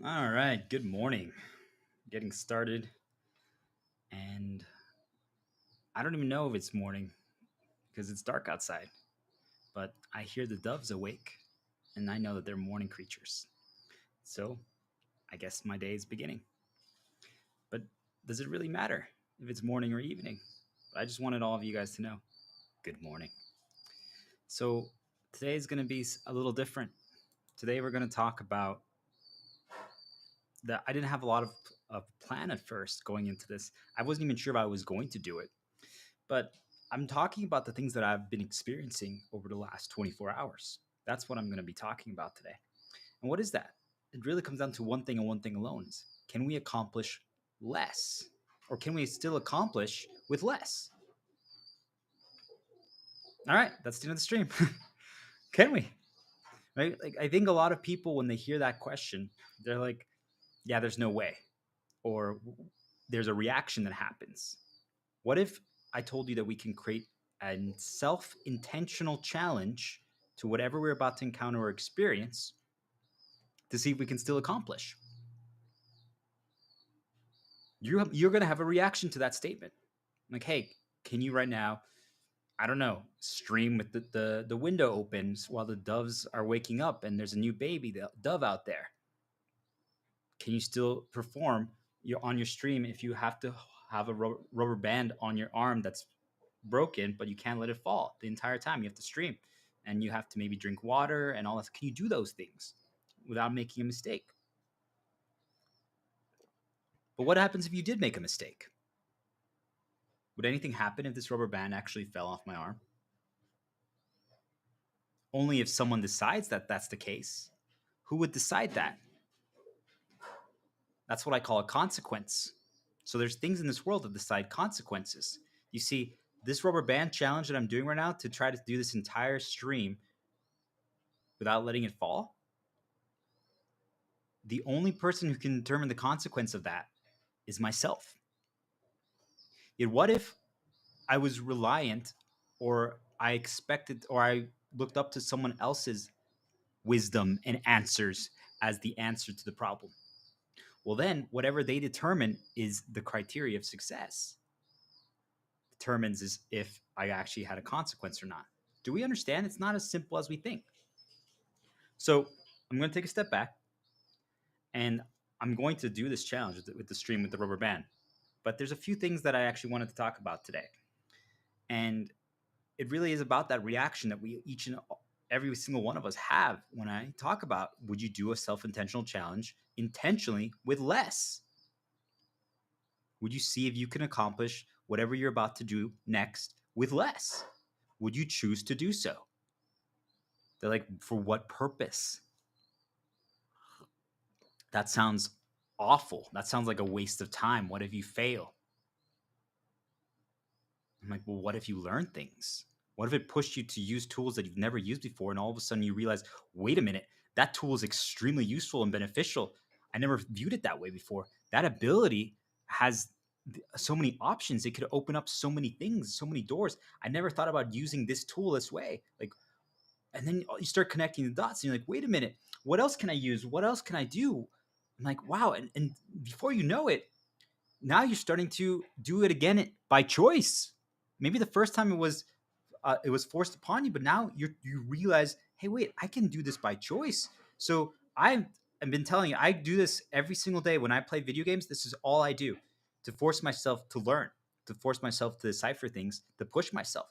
All right, good morning. Getting started, and I don't even know if it's morning because it's dark outside, but I hear the doves awake, and I know that they're morning creatures. So I guess my day is beginning. But does it really matter if it's morning or evening? I just wanted all of you guys to know good morning. So today is going to be a little different. Today we're going to talk about that. I didn't have a lot of plan at first going into this. I wasn't even sure if I was going to do it. But I'm talking about the things that I've been experiencing over the last 24 hours. That's what I'm going to be talking about today. And what is that? It really comes down to one thing and one thing alone is can we accomplish less? Or can we still accomplish with less? All right, that's the end of the stream. Can we? Right? Like I think a lot of people when they hear that question, they're like, yeah, there's no way. Or there's a reaction that happens. What if I told you that we can create a self intentional challenge to whatever we're about to encounter or experience to see if we can still accomplish? You're going to have a reaction to that statement. Like, hey, can you right now, I don't know, stream with the window opens while the doves are waking up and there's a new baby dove out there? Can you still perform on your stream if you have to have a rubber band on your arm that's broken, but you can't let it fall the entire time? You have to stream and you have to maybe drink water and all that. Can you do those things without making a mistake? But what happens if you did make a mistake? Would anything happen if this rubber band actually fell off my arm? Only if someone decides that that's the case. Who would decide that? That's what I call a consequence. So there's things in this world that decide consequences. You see, this rubber band challenge that I'm doing right now to try to do this entire stream without letting it fall, the only person who can determine the consequence of that is myself. Yet, what if I was reliant or I expected or I looked up to someone else's wisdom and answers as the answer to the problem? Well, then whatever they determine is the criteria of success, determines is if I actually had a consequence or not. Do we understand? It's not as simple as we think. So I'm going to take a step back and I'm going to do this challenge with the stream with the rubber band. But there's a few things that I actually wanted to talk about today. And it really is about that reaction that we each and every single one of us have when I talk about would you do a self intentional challenge intentionally with less? Would you see if you can accomplish whatever you're about to do next with less? Would you choose to do so? They're like, for what purpose? That sounds awful. That sounds like a waste of time. What if you fail? I'm like, well, what if you learn things? What if it pushed you to use tools that you've never used before and all of a sudden you realize, wait a minute, that tool is extremely useful and beneficial. I never viewed it that way before. That ability has so many options. It could open up so many things, so many doors. I never thought about using this tool this way. Like, and then you start connecting the dots and you're like, wait a minute, what else can I use? What else can I do? I'm like, wow. And before you know it, now you're starting to do it again by choice. Maybe the first time it was forced upon you, but now you realize, hey, wait, I can do this by choice. So I've been telling you, I do this every single day when I play video games. This is all I do to force myself to learn, to force myself to decipher things, to push myself.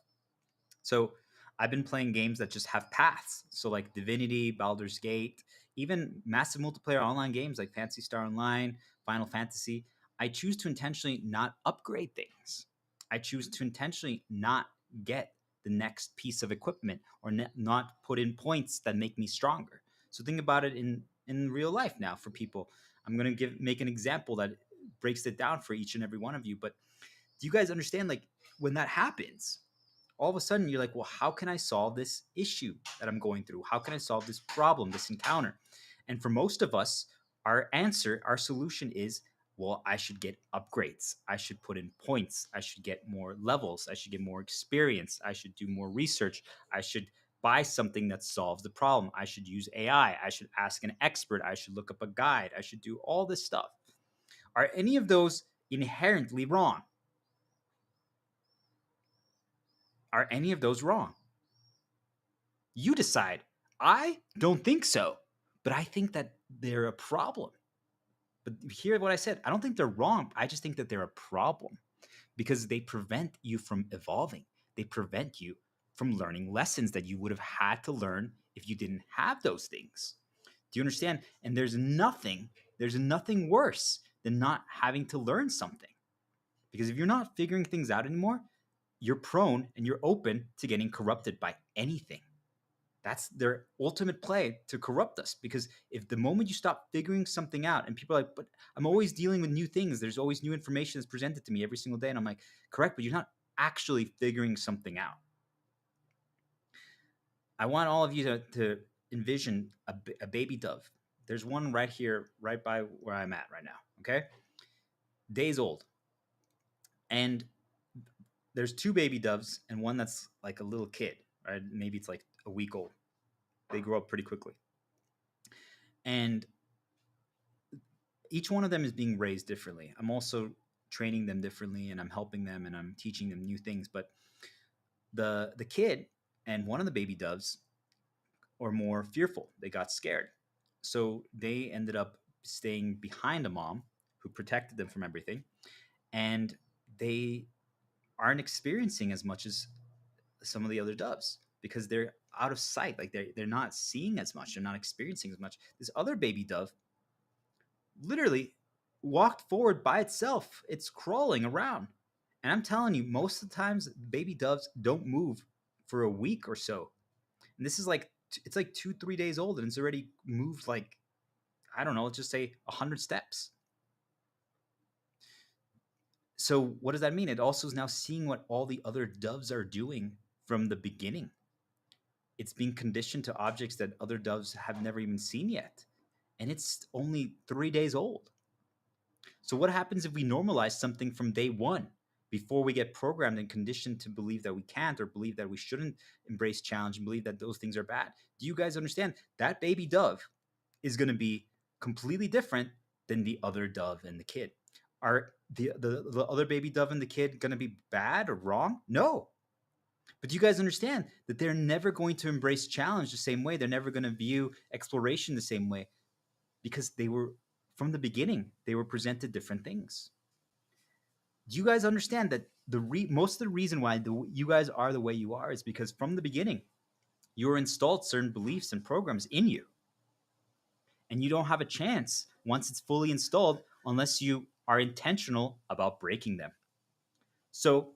So I've been playing games that just have paths. So like Divinity, Baldur's Gate, even massive multiplayer online games like Fantasy Star Online, Final Fantasy. I choose to intentionally not upgrade things. I choose to intentionally not get the next piece of equipment or not put in points that make me stronger. So think about it in real life now for people. I'm going to make an example that breaks it down for each and every one of you, but do you guys understand like when that happens, all of a sudden you're like, well, how can I solve this issue that I'm going through? How can I solve this problem, this encounter? And for most of us, our answer, our solution is, well, I should get upgrades. I should put in points. I should get more levels. I should get more experience. I should do more research. I should buy something that solves the problem. I should use AI. I should ask an expert. I should look up a guide. I should do all this stuff. Are any of those inherently wrong? Are any of those wrong? You decide. I don't think so, but I think that they're a problem. But hear what I said. I don't think they're wrong. I just think that they're a problem because they prevent you from evolving. They prevent you from learning lessons that you would have had to learn if you didn't have those things. Do you understand? And there's nothing worse than not having to learn something. Because if you're not figuring things out anymore, you're prone and you're open to getting corrupted by anything. That's their ultimate play to corrupt us. Because if the moment you stop figuring something out, and people are like, but I'm always dealing with new things, there's always new information that's presented to me every single day. And I'm like, correct, but you're not actually figuring something out. I want all of you to envision a baby dove. There's one right here, right by where I'm at right now. Okay. Days old. And there's two baby doves and one that's like a little kid, right? Maybe it's like a week old. They grow up pretty quickly. And each one of them is being raised differently. I'm also training them differently and I'm helping them and I'm teaching them new things. But the kid and one of the baby doves are more fearful. They got scared. So they ended up staying behind a mom who protected them from everything. And they aren't experiencing as much as some of the other doves because they're out of sight. Like they're not seeing as much. They're not experiencing as much. This other baby dove literally walked forward by itself. It's crawling around. And I'm telling you, most of the times baby doves don't move for a week or so. And this is like it's like 2-3 days old and it's already moved like, I don't know, let's just say 100 steps. So what does that mean? It also is now seeing what all the other doves are doing from the beginning. It's being conditioned to objects that other doves have never even seen yet. And it's only 3 days old. So what happens if we normalize something from day one before we get programmed and conditioned to believe that we can't or believe that we shouldn't embrace challenge and believe that those things are bad? Do you guys understand that baby dove is going to be completely different than the other dove and the kid? Are the other baby dove and the kid going to be bad or wrong? No. But do you guys understand that they're never going to embrace challenge the same way? They're never going to view exploration the same way because they were, from the beginning, they were presented different things. Do you guys understand that most of the reason why you guys are the way you are is because from the beginning, you were installed certain beliefs and programs in you. And you don't have a chance once it's fully installed unless you are intentional about breaking them. So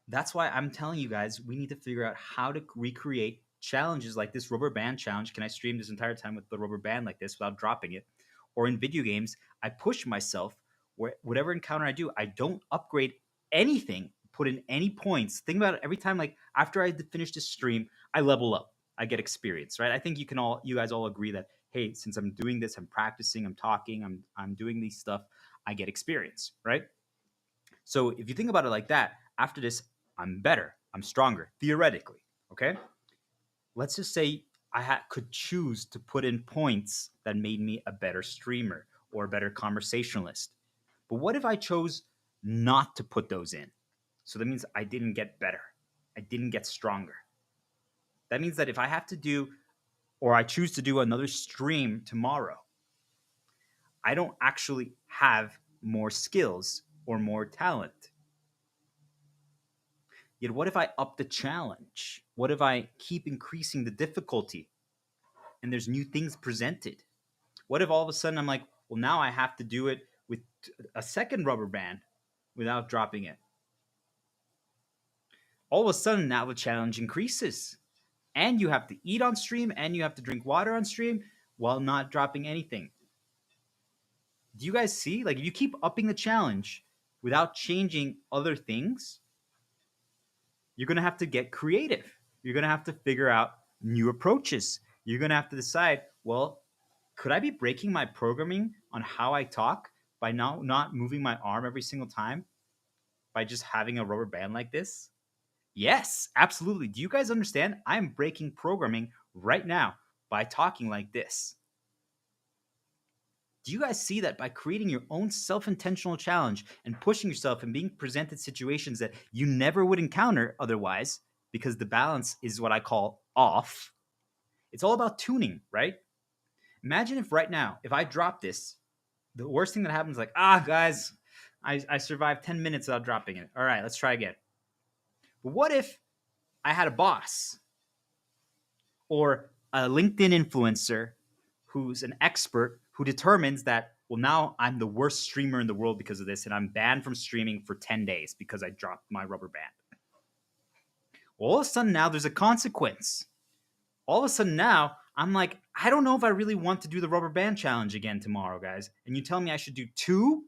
that's why I'm telling you guys, we need to figure out how to recreate challenges like this rubber band challenge. Can I stream this entire time with the rubber band like this without dropping it? Or in video games, I push myself where whatever encounter I do, I don't upgrade anything, put in any points. Think about it every time, like after I finish this stream, I level up. I get experience, right? I think you guys all agree that, hey, since I'm doing this, I'm practicing, I'm talking, I'm doing these stuff, I get experience, right? So if you think about it like that, after this, I'm better, I'm stronger, theoretically. Okay. Let's just say could choose to put in points that made me a better streamer or a better conversationalist. But what if I chose not to put those in? So that means I didn't get better. I didn't get stronger. That means that if I have to do, or I choose to do another stream tomorrow, I don't actually have more skills or more talent. Yet what if I up the challenge? What if I keep increasing the difficulty and there's new things presented? What if all of a sudden I'm like, well, now I have to do it with a second rubber band without dropping it? All of a sudden now the challenge increases. And you have to eat on stream and you have to drink water on stream while not dropping anything. Do you guys see? Like if you keep upping the challenge without changing other things, you're going to have to get creative. You're going to have to figure out new approaches. You're going to have to decide, well, could I be breaking my programming on how I talk by not moving my arm every single time by just having a rubber band like this? Yes, absolutely. Do you guys understand? I'm breaking programming right now by talking like this. Do you guys see that by creating your own self intentional challenge and pushing yourself and being presented situations that you never would encounter otherwise, because the balance is what I call off? It's all about tuning, right? Imagine if right now, if I drop this, the worst thing that happens is like, guys, I survived 10 minutes without dropping it. All right, let's try again. But what if I had a boss or a LinkedIn influencer who's an expert who determines that, well, now I'm the worst streamer in the world because of this, and I'm banned from streaming for 10 days because I dropped my rubber band. Well, all of a sudden now there's a consequence. All of a sudden now I'm like, I don't know if I really want to do the rubber band challenge again tomorrow, guys. And you tell me I should do two?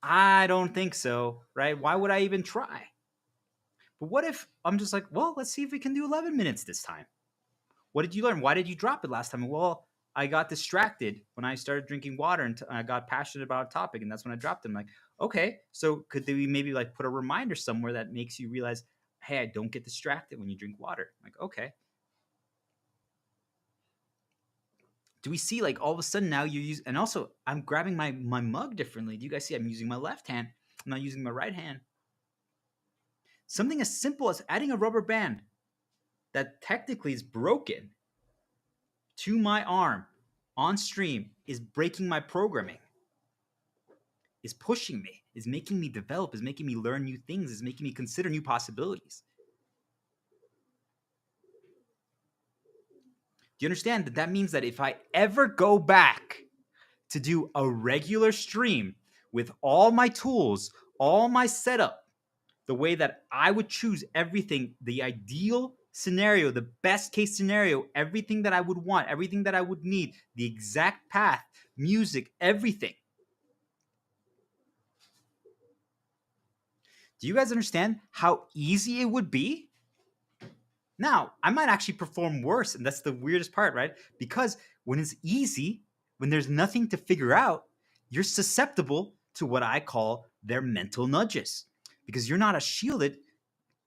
I don't think so, right? Why would I even try? But what if I'm just like, well, let's see if we can do 11 minutes this time? What did you learn? Why did you drop it last time? Well, I got distracted when I started drinking water and I got passionate about a topic, and that's when I dropped it. I'm like, okay, so could we maybe like put a reminder somewhere that makes you realize, hey, I don't get distracted when you drink water? I'm like, okay. Do we see like all of a sudden now you use, and also I'm grabbing my mug differently. Do you guys see I'm using my left hand? I'm not using my right hand. Something as simple as adding a rubber band that technically is broken to my arm on stream is breaking my programming, is pushing me, is making me develop, is making me learn new things, is making me consider new possibilities. Do you understand that that means that if I ever go back to do a regular stream with all my tools, all my setup, the way that I would choose everything, the ideal scenario, the best case scenario, everything that I would want, everything that I would need, the exact path, music, everything. Do you guys understand how easy it would be? Now, I might actually perform worse, and that's the weirdest part, right? Because when it's easy, when there's nothing to figure out, you're susceptible to what I call their mental nudges, because you're not as shielded,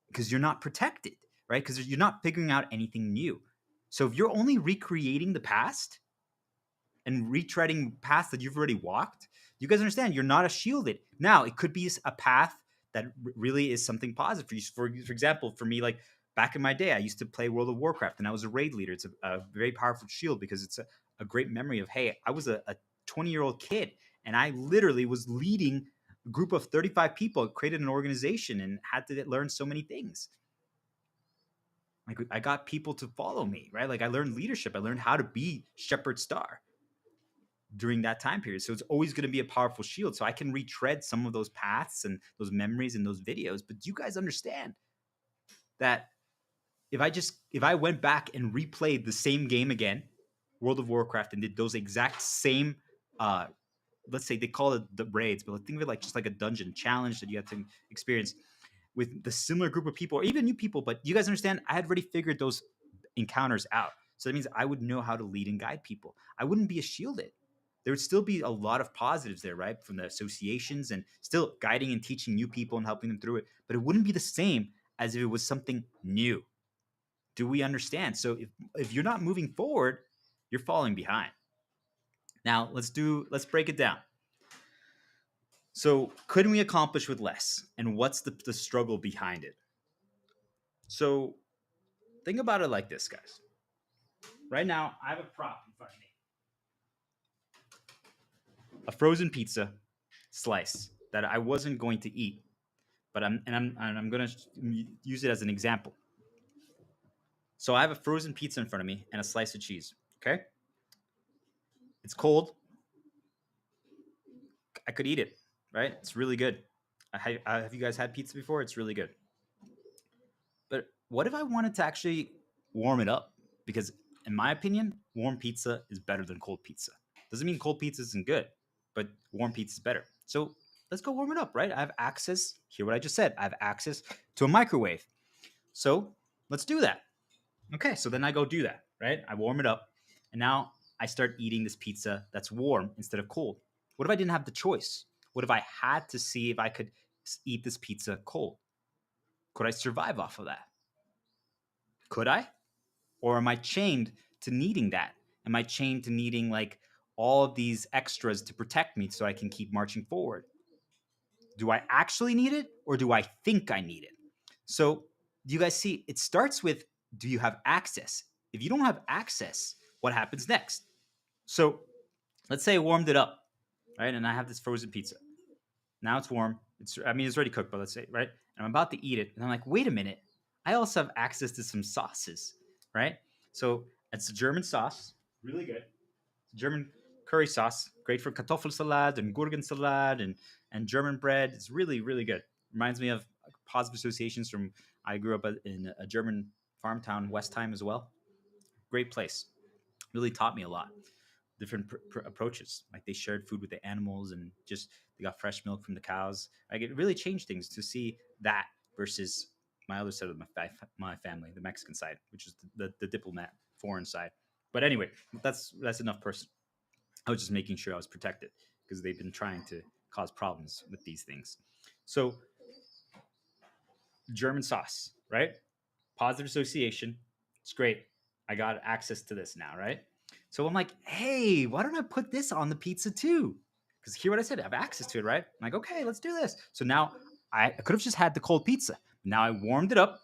because you're not protected, right? Because you're not figuring out anything new. So if you're only recreating the past and retreading paths that you've already walked, you guys understand you're not as shielded. Now, it could be a path that really is something positive for you. For example, for me, like back in my day, I used to play World of Warcraft and I was a raid leader. It's a very powerful shield because it's a great memory of, hey, I was a 20-year-old kid and I literally was leading a group of 35 people, created an organization and had to learn so many things. Like I got people to follow me, right? Like I learned leadership. I learned how to be Shepherd Star during that time period. So it's always going to be a powerful shield. So I can retread some of those paths and those memories and those videos. But do you guys understand that if I went back and replayed the same game again, World of Warcraft, and did those exact same let's say they call it the raids, but think of it like just like a dungeon challenge that you have to experience with the similar group of people or even new people. But you guys understand, I had already figured those encounters out. So that means I would know how to lead and guide people. I wouldn't be a shielded. There would still be a lot of positives there, right? From the associations and still guiding and teaching new people and helping them through it. But it wouldn't be the same as if it was something new. Do we understand? So if you're not moving forward, you're falling behind. Now let's break it down. So couldn't we accomplish with less? And what's the struggle behind it? So think about it like this, guys. Right now, I have a prop in front of me. A frozen pizza slice that I wasn't going to eat, but I'm going to use it as an example. So I have a frozen pizza in front of me and a slice of cheese. Okay, it's cold. I could eat it, right? It's really good. Have you guys had pizza before? It's really good. But what if I wanted to actually warm it up? Because in my opinion, warm pizza is better than cold pizza. Doesn't mean cold pizza isn't good, but warm pizza is better. So let's go warm it up, right? I have access. Hear what I just said. I have access to a microwave. So let's do that. Okay, so then I go do that, right? I warm it up, and now I start eating this pizza that's warm instead of cold. What if I didn't have the choice? What if I had to see if I could eat this pizza cold? Could I survive off of that? Could I? Or am I chained to needing that? Am I chained to needing like all of these extras to protect me so I can keep marching forward? Do I actually need it or do I think I need it? So, do you guys see? It starts with, do you have access? If you don't have access, what happens next? So, let's say I warmed it up, right? And I have this frozen pizza. Now it's warm. It's already cooked, but let's say, right? And I'm about to eat it. And I'm like, wait a minute. I also have access to some sauces, right? So, it's a German sauce, really good. German curry sauce, great for Kartoffelsalat and Gurkensalat and German bread. It's really, really good. Reminds me of positive associations from, I grew up in a German farm town, Westheim as well. Great place. Really taught me a lot. Different approaches. Like they shared food with the animals and just they got fresh milk from the cows. Like it really changed things to see that versus my other side of my family, the Mexican side, which is the diplomat foreign side. But anyway, that's enough person. I was just making sure I was protected because they've been trying to cause problems with these things. So, German sauce, right? Positive association. It's great. I got access to this now, right? So I'm like, hey, why don't I put this on the pizza too? Because hear what I said, I have access to it, right? I'm like, okay, let's do this. So now I could have just had the cold pizza. Now I warmed it up.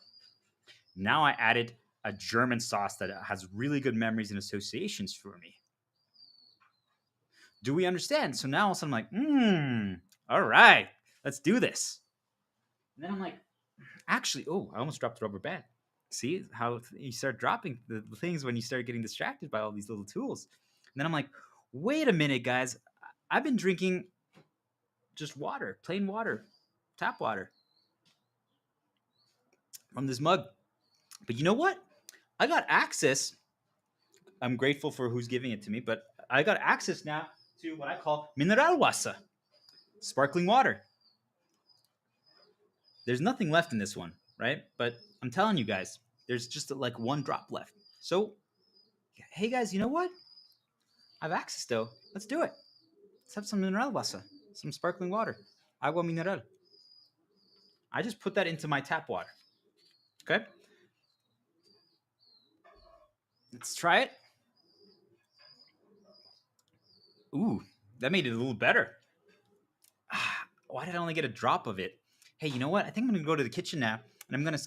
Now I added a German sauce that has really good memories and associations for me. Do we understand? So now all of a sudden I'm like, all right, let's do this. And then I'm like, actually, oh, I almost dropped the rubber band. See how you start dropping the things when you start getting distracted by all these little tools. And then I'm like, wait a minute, guys. I've been drinking just water, plain water, tap water from this mug. But you know what? I got access. I'm grateful for who's giving it to me, but I got access now to what I call mineral water, sparkling water. There's nothing left in this one, right? But I'm telling you guys, there's just like one drop left. So, hey guys, you know what? I have access though. Let's do it. Let's have some mineral water, some sparkling water. Agua mineral. I just put that into my tap water. Okay? Let's try it. Ooh, that made it a little better. Why did I only get a drop of it? Hey, you know what? I think I'm gonna go to the kitchen now and I'm gonna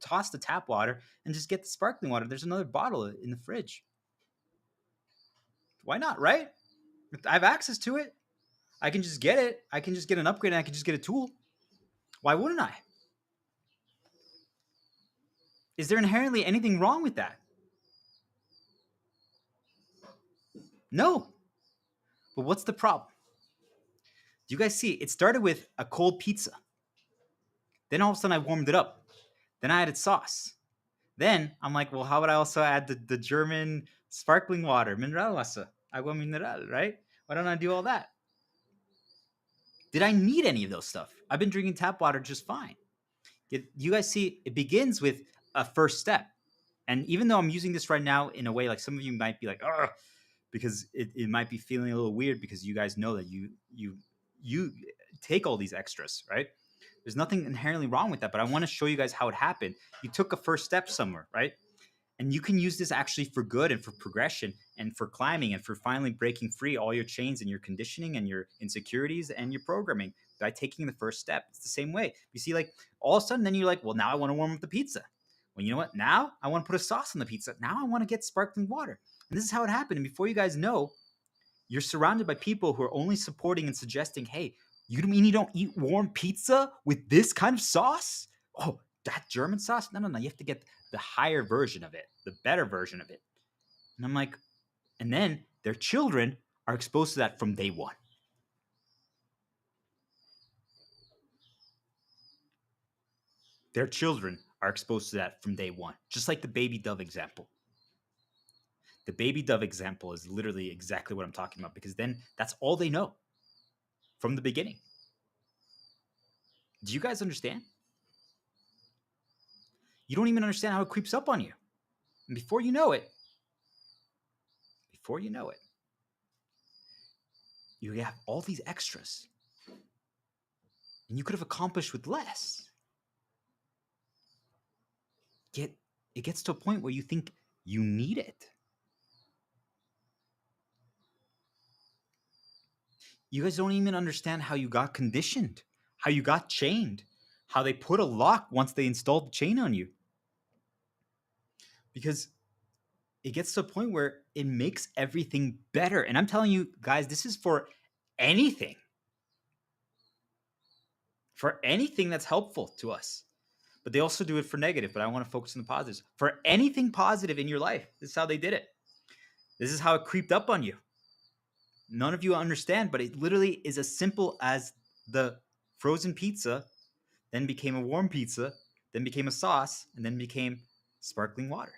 toss the tap water and just get the sparkling water. There's another bottle in the fridge. Why not, right? I have access to it. I can just get it. I can just get an upgrade and I can just get a tool. Why wouldn't I? Is there inherently anything wrong with that? No. But what's the problem? Do you guys see? It started with a cold pizza. Then all of a sudden I warmed it up. Then I added sauce. Then I'm like, well, how would I also add the German sparkling water, Mineralwasser, agua mineral, right? Why don't I do all that? Did I need any of those stuff? I've been drinking tap water just fine. You guys see, it begins with a first step. And even though I'm using this right now in a way like some of you might be like, oh, because it might be feeling a little weird because you guys know that you take all these extras, right? There's nothing inherently wrong with that, but I want to show you guys how it happened. You took a first step somewhere, right? And you can use this actually for good and for progression and for climbing and for finally breaking free all your chains and your conditioning and your insecurities and your programming by taking the first step. It's the same way. You see, like all of a sudden, then you're like, well, now I want to warm up the pizza. Well, you know what? Now I want to put a sauce on the pizza. Now I want to get sparkling water. And this is how it happened. And before you guys know, you're surrounded by people who are only supporting and suggesting, hey, you mean you don't eat warm pizza with this kind of sauce? Oh, that German sauce? No, no, no. You have to get the higher version of it, the better version of it. And I'm like, and then their children are exposed to that from day one. Their children are exposed to that from day one, just like the baby dove example. The baby dove example is literally exactly what I'm talking about because then that's all they know from the beginning. Do you guys understand? You don't even understand how it creeps up on you. And before you know it, you have all these extras. And you could have accomplished with less. Yet it gets to a point where you think you need it. You guys don't even understand how you got conditioned, how you got chained, how they put a lock once they installed the chain on you. Because it gets to a point where it makes everything better. And I'm telling you guys, this is anything, for anything that's helpful to us. But they also do it for negative, but I want to focus on the positives. For anything positive in your life, this is how they did it. This is how it creeped up on you. None of you understand, but it literally is as simple as the frozen pizza then became a warm pizza, then became a sauce, and then became sparkling water.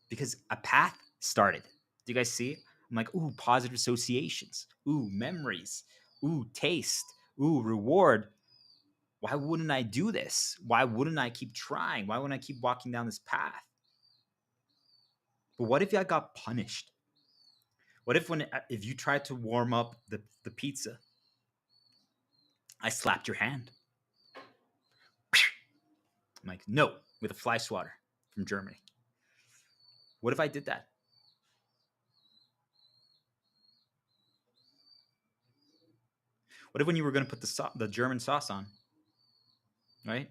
Because a path started. Do you guys see? I'm like, ooh, positive associations. Ooh, memories. Ooh, taste. Ooh, reward. Why wouldn't I do this? Why wouldn't I keep trying? Why wouldn't I keep walking down this path? But what if I got punished? What if you tried to warm up the pizza, I slapped your hand? I'm like, no, with a fly swatter from Germany. What if I did that? What if when you were going to put the German sauce on, right?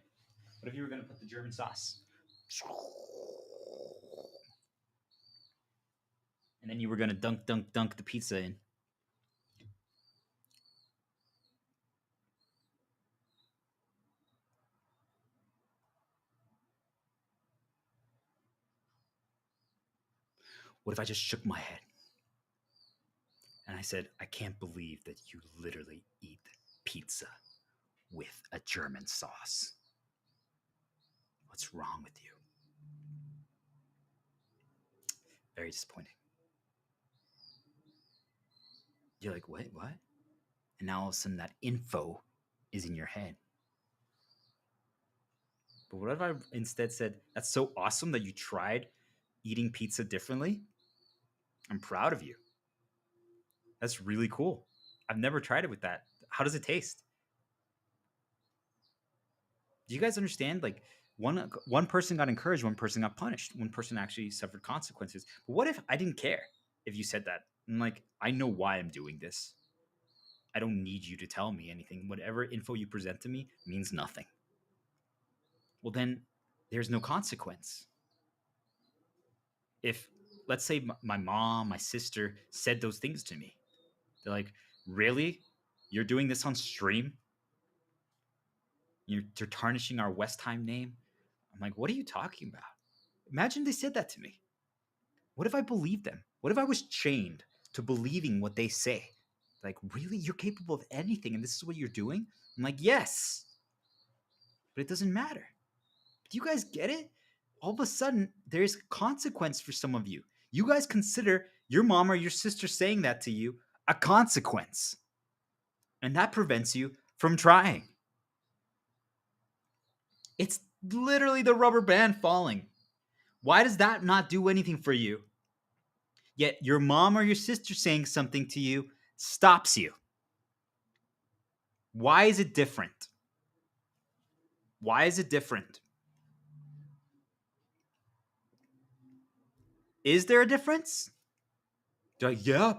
What if you were going to put the German sauce? And then you were going to dunk the pizza in. What if I just shook my head and I said, I can't believe that you literally eat pizza with a German sauce? What's wrong with you? Very disappointing. You're like, what? What? And now all of a sudden that info is in your head. But what if I instead said, that's so awesome that you tried eating pizza differently? I'm proud of you. That's really cool. I've never tried it with that. How does it taste? Do you guys understand? Like one person got encouraged, one person got punished, one person actually suffered consequences. But what if I didn't care if you said that? I'm like, I know why I'm doing this. I don't need you to tell me anything. Whatever info you present to me means nothing. Well, then there's no consequence. If, let's say, my mom, my sister said those things to me, they're like, really? You're doing this on stream? You're tarnishing our Westheim name? I'm like, what are you talking about? Imagine they said that to me. What if I believed them? What if I was chained to believing what they say? Like, really? You're capable of anything and this is what you're doing? I'm like, yes. But it doesn't matter. Do you guys get it? All of a sudden, there's consequence for some of you. You guys consider your mom or your sister saying that to you a consequence. And that prevents you from trying. It's literally the rubber band falling. Why does that not do anything for you? Yet your mom or your sister saying something to you stops you. Why is it different? Why is it different? Is there a difference? They're like, yeah,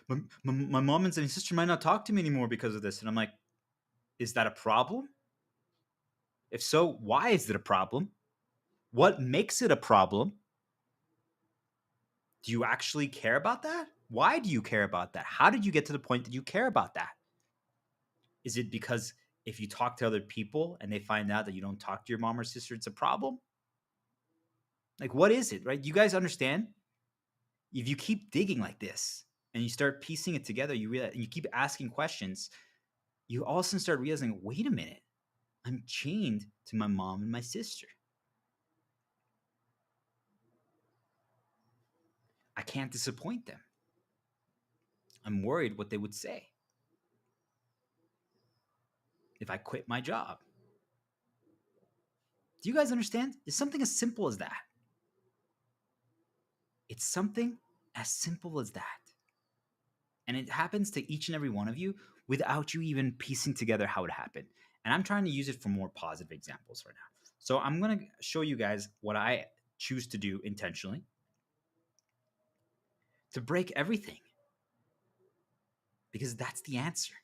my mom and my sister might not talk to me anymore because of this. And I'm like, is that a problem? If so, why is it a problem? What makes it a problem? Do you actually care about that? Why do you care about that? How did you get to the point that you care about that? Is it because if you talk to other people and they find out that you don't talk to your mom or sister, it's a problem? Like, what is it, right? You guys understand? If you keep digging like this and you start piecing it together, you realize, and you keep asking questions, you all of a sudden start realizing, wait a minute, I'm chained to my mom and my sister. I can't disappoint them. I'm worried what they would say if I quit my job. Do you guys understand? It's something as simple as that. It's something as simple as that. And it happens to each and every one of you without you even piecing together how it happened. And I'm trying to use it for more positive examples right now. So I'm going to show you guys what I choose to do intentionally to break everything, because that's the answer.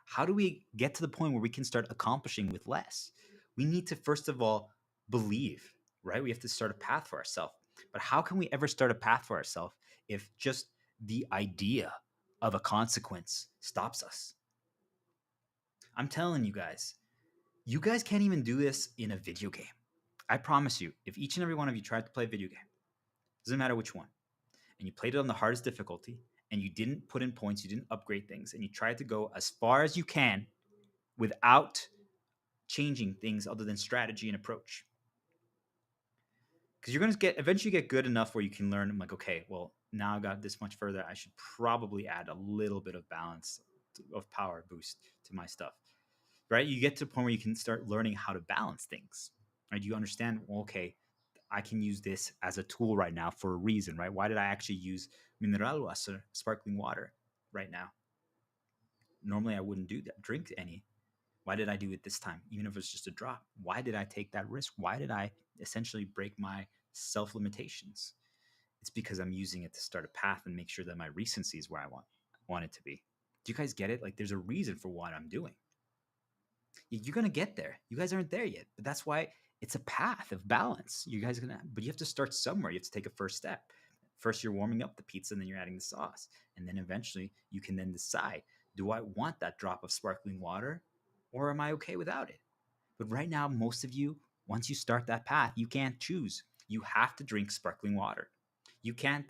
How do we get to the point where we can start accomplishing with less? We need to, first of all, believe, right? We have to start a path for ourselves. But how can we ever start a path for ourselves if just the idea of a consequence stops us? I'm telling you guys can't even do this in a video game. I promise you, if each and every one of you tried to play a video game, doesn't matter which one, and you played it on the hardest difficulty, and you didn't put in points, you didn't upgrade things, and you tried to go as far as you can without changing things other than strategy and approach. Because you're going to eventually get good enough where you can learn. I'm like, okay, well, now I got this much further. I should probably add a little bit of balance of power boost to my stuff, right? You get to a point where you can start learning how to balance things, right? You understand, well, okay, I can use this as a tool right now for a reason, right? Why did I actually use mineral water, sparkling water, right now? Normally, I wouldn't do that. Drink any. Why did I do it this time? Even if it's just a drop. Why did I take that risk? Why did I essentially break my self limitations? It's because I'm using it to start a path and make sure that my recency is where I want it to be. Do you guys get it? Like, there's a reason for what I'm doing. You're gonna get there. You guys aren't there yet, but that's why it's a path of balance. You guys are gonna, but you have to start somewhere. You have to take a first step. First, you're warming up the pizza, and then you're adding the sauce, and then eventually you can then decide: do I want that drop of sparkling water, or am I okay without it? But right now, most of you, once you start that path, you can't choose. You have to drink sparkling water. You can't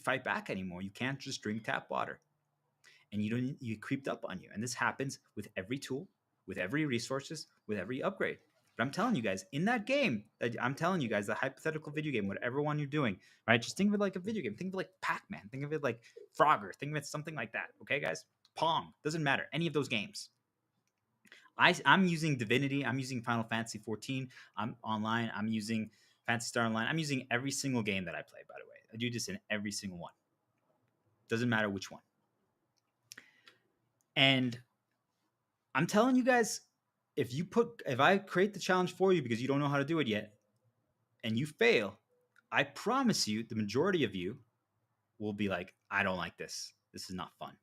fight back anymore. You can't just drink tap water, and you creeped up on you. And this happens with every tool, with every resources, with every upgrade. But I'm telling you guys, in that game, I'm telling you guys, the hypothetical video game, whatever one you're doing, right? Just think of it like a video game. Think of it like Pac-Man. Think of it like Frogger. Think of it something like that. Okay, guys? Pong. Doesn't matter. Any of those games. I'm using Divinity. I'm using Final Fantasy 14. I'm online. I'm using Fantasy Star Online. I'm using every single game that I play, by the way. I do this in every single one. Doesn't matter which one. And I'm telling you guys, if I create the challenge for you because you don't know how to do it yet, and you fail, I promise you, the majority of you will be like, I don't like this. This is not fun.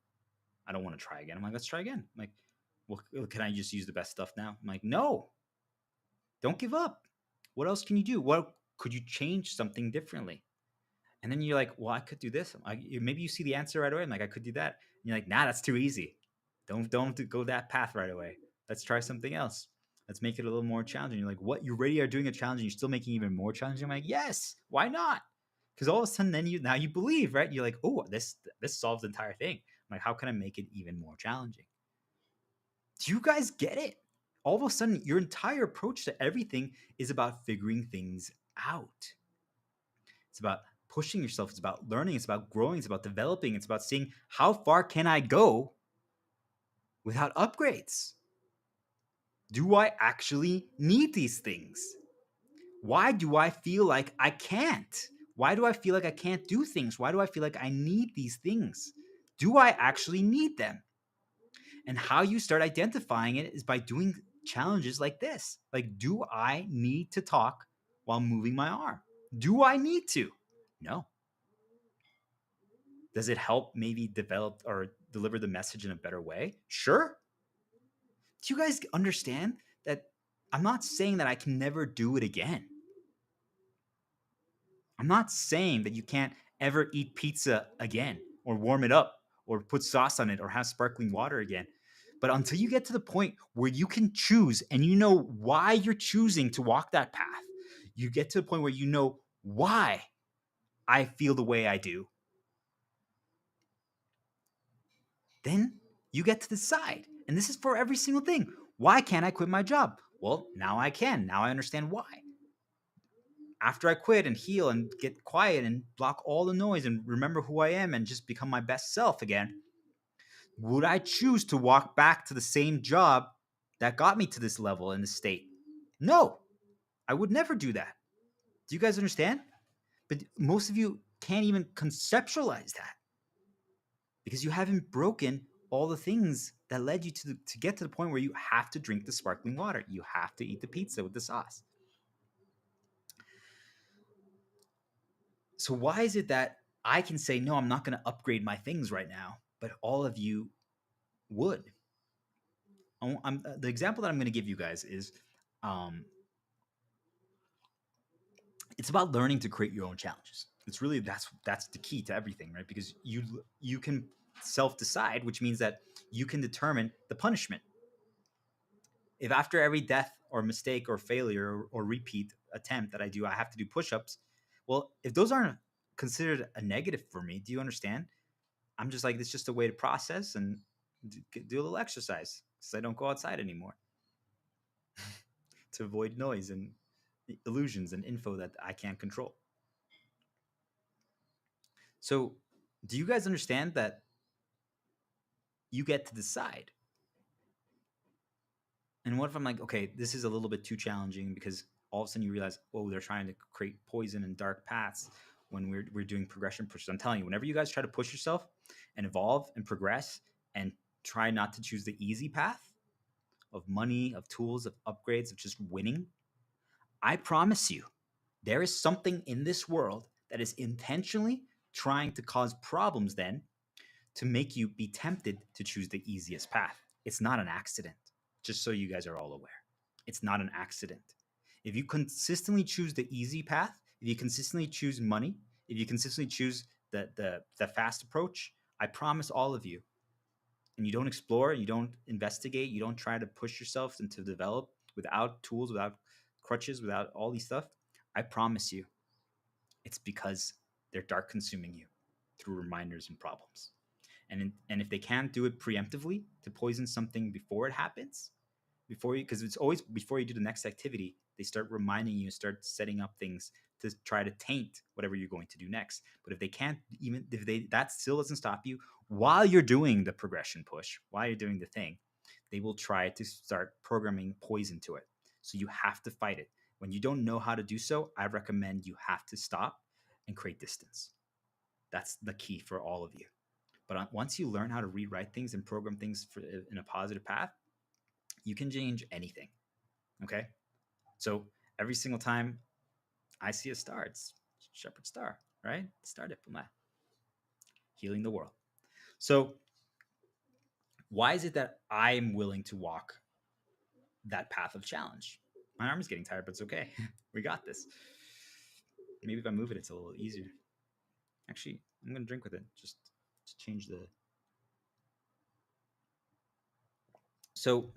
I don't want to try again. I'm like, let's try again. I'm like, well, can I just use the best stuff now? I'm like, no, don't give up. What else can you do? What could you change something differently? And then you're like, well, I could do this. Like, maybe you see the answer right away. I'm like, I could do that. And you're like, nah, that's too easy. Don't go that path right away. Let's try something else. Let's make it a little more challenging. You're like, what? You already are doing a challenge and you're still making it even more challenging. I'm like, yes, why not? Because all of a sudden, then now you believe, right? You're like, oh, this solves the entire thing. I'm like, how can I make it even more challenging? Do you guys get it? All of a sudden, your entire approach to everything is about figuring things out. It's about pushing yourself. It's about learning. It's about growing. It's about developing. It's about seeing how far can I go without upgrades. Do I actually need these things? Why do I feel like I can't? Why do I feel like I can't do things? Why do I feel like I need these things? Do I actually need them? And how you start identifying it is by doing challenges like this. Like, do I need to talk while moving my arm? Do I need to? No. Does it help maybe develop or deliver the message in a better way? Sure. Do you guys understand that I'm not saying that I can never do it again? I'm not saying that you can't ever eat pizza again or warm it up or put sauce on it or have sparkling water again. But until you get to the point where you can choose and you know why you're choosing to walk that path, you get to the point where you know why I feel the way I do, then you get to decide. And this is for every single thing. Why can't I quit my job? Well, now I can. Now I understand why. After I quit and heal and get quiet and block all the noise and remember who I am and just become my best self again, would I choose to walk back to the same job that got me to this level in this state? No, I would never do that. Do you guys understand? But most of you can't even conceptualize that because you haven't broken all the things that led you to get to the point where you have to drink the sparkling water. You have to eat the pizza with the sauce. So why is it that I can say no, I'm not going to upgrade my things right now, but all of you would? The example that I'm going to give you guys is, um, it's about learning to create your own challenges. It's really that's the key to everything, right? Because you can self decide, which means that you can determine the punishment. If after every death or mistake or failure or repeat attempt that I do, I have to do push-ups, well, if those aren't considered a negative for me, do you understand? I'm just like, it's just a way to process and do a little exercise because I don't go outside anymore to avoid noise and illusions and info that I can't control. So, do you guys understand that you get to decide? And what if I'm like, okay, this is a little bit too challenging because all of a sudden you realize, oh, they're trying to create poison and dark paths when we're doing progression pushes. I'm telling you, whenever you guys try to push yourself and evolve and progress and try not to choose the easy path of money, of tools, of upgrades, of just winning, I promise you, there is something in this world that is intentionally trying to cause problems then to make you be tempted to choose the easiest path. It's not an accident, just so you guys are all aware. It's not an accident. If you consistently choose the easy path, if you consistently choose money, if you consistently choose the fast approach, I promise all of you, and you don't explore, you don't investigate, you don't try to push yourself and to develop without tools, without crutches, without all these stuff, I promise you, it's because they're dark consuming you through reminders and problems. And if they can't do it preemptively to poison something before it happens, before you, because it's always before you do the next activity, they start reminding you, start setting up things to try to taint whatever you're going to do next. But if they can't, even if they that still doesn't stop you while you're doing the progression push, while you're doing the thing, they will try to start programming poison to it. So you have to fight it. When you don't know how to do so, I recommend you have to stop and create distance. That's the key for all of you. But once you learn how to rewrite things and program things in a positive path, you can change anything. Okay. So every single time I see a star, it's Shepherd Star, right? Star Diplomat, healing the world. So why is it that I'm willing to walk that path of challenge? My arm is getting tired, but it's okay. We got this. Maybe if I move it, it's a little easier. Actually, I'm going to drink with it just to change the. So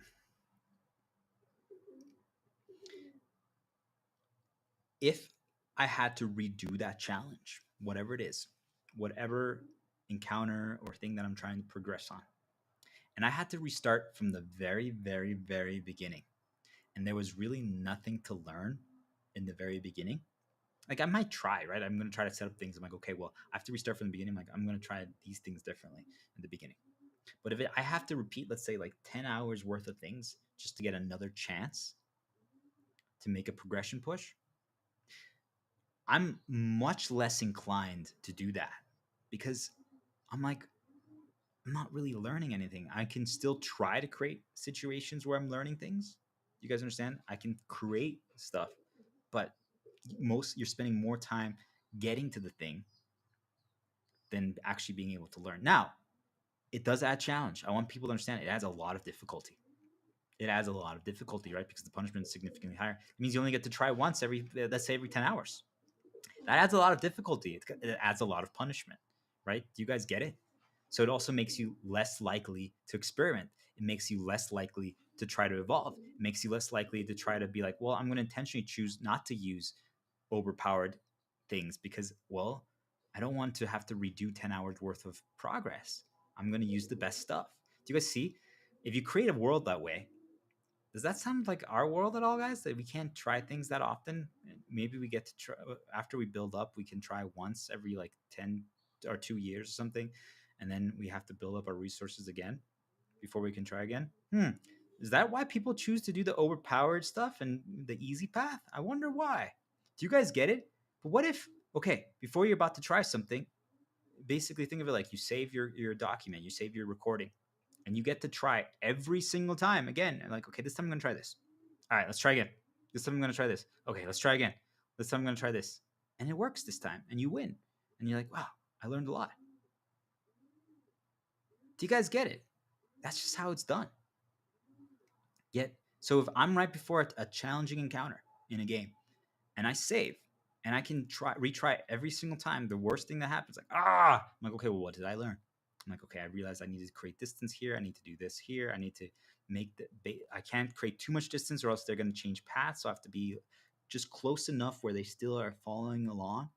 if I had to redo that challenge, whatever it is, whatever encounter or thing that I'm trying to progress on, and I had to restart from the very, very, very beginning, and there was really nothing to learn in the very beginning. Like I might try, right? I'm going to try to set up things. I'm like, okay, well, I have to restart from the beginning. Like I'm going to try these things differently in the beginning. But I have to repeat, let's say like 10 hours worth of things just to get another chance to make a progression push, I'm much less inclined to do that because I'm like, I'm not really learning anything. I can still try to create situations where I'm learning things. You guys understand? I can create stuff, but most you're spending more time getting to the thing than actually being able to learn. Now, it does add challenge. I want people to understand it adds a lot of difficulty. It adds a lot of difficulty, right? Because the punishment is significantly higher. It means you only get to try once every, let's say, every 10 hours. That adds a lot of difficulty. It adds a lot of punishment, right? Do you guys get it? So it also makes you less likely to experiment. It makes you less likely to try to evolve. It makes you less likely to try to be like, well, I'm going to intentionally choose not to use overpowered things because, well, I don't want to have to redo 10 hours worth of progress. I'm going to use the best stuff. Do you guys see? If you create a world that way, does that sound like our world at all, guys? That we can't try things that often? Maybe we get to try after we build up, we can try once every like 10 or 2 years or something. And then we have to build up our resources again before we can try again. Is that why people choose to do the overpowered stuff and the easy path? I wonder why. Do you guys get it? But what if, okay, before you're about to try something, basically think of it like you save your document, you save your recording, and you get to try every single time again. And like, okay, this time I'm gonna try this. All right, let's try again. This time I'm gonna try this. Okay, let's try again. This time I'm gonna try this. and it works this time, and you win, and you're like, wow, I learned a lot. Do you guys get it? That's just how it's done. Yet, so if I'm right before a challenging encounter in a game, and I save, and I can retry every single time, the worst thing that happens, like I'm like, okay, well, what did I learn? I'm like, okay, I realized I need to create distance here. I need to do this here. I need to make I can't create too much distance, or else they're going to change paths. So I have to be just close enough where they still are following along,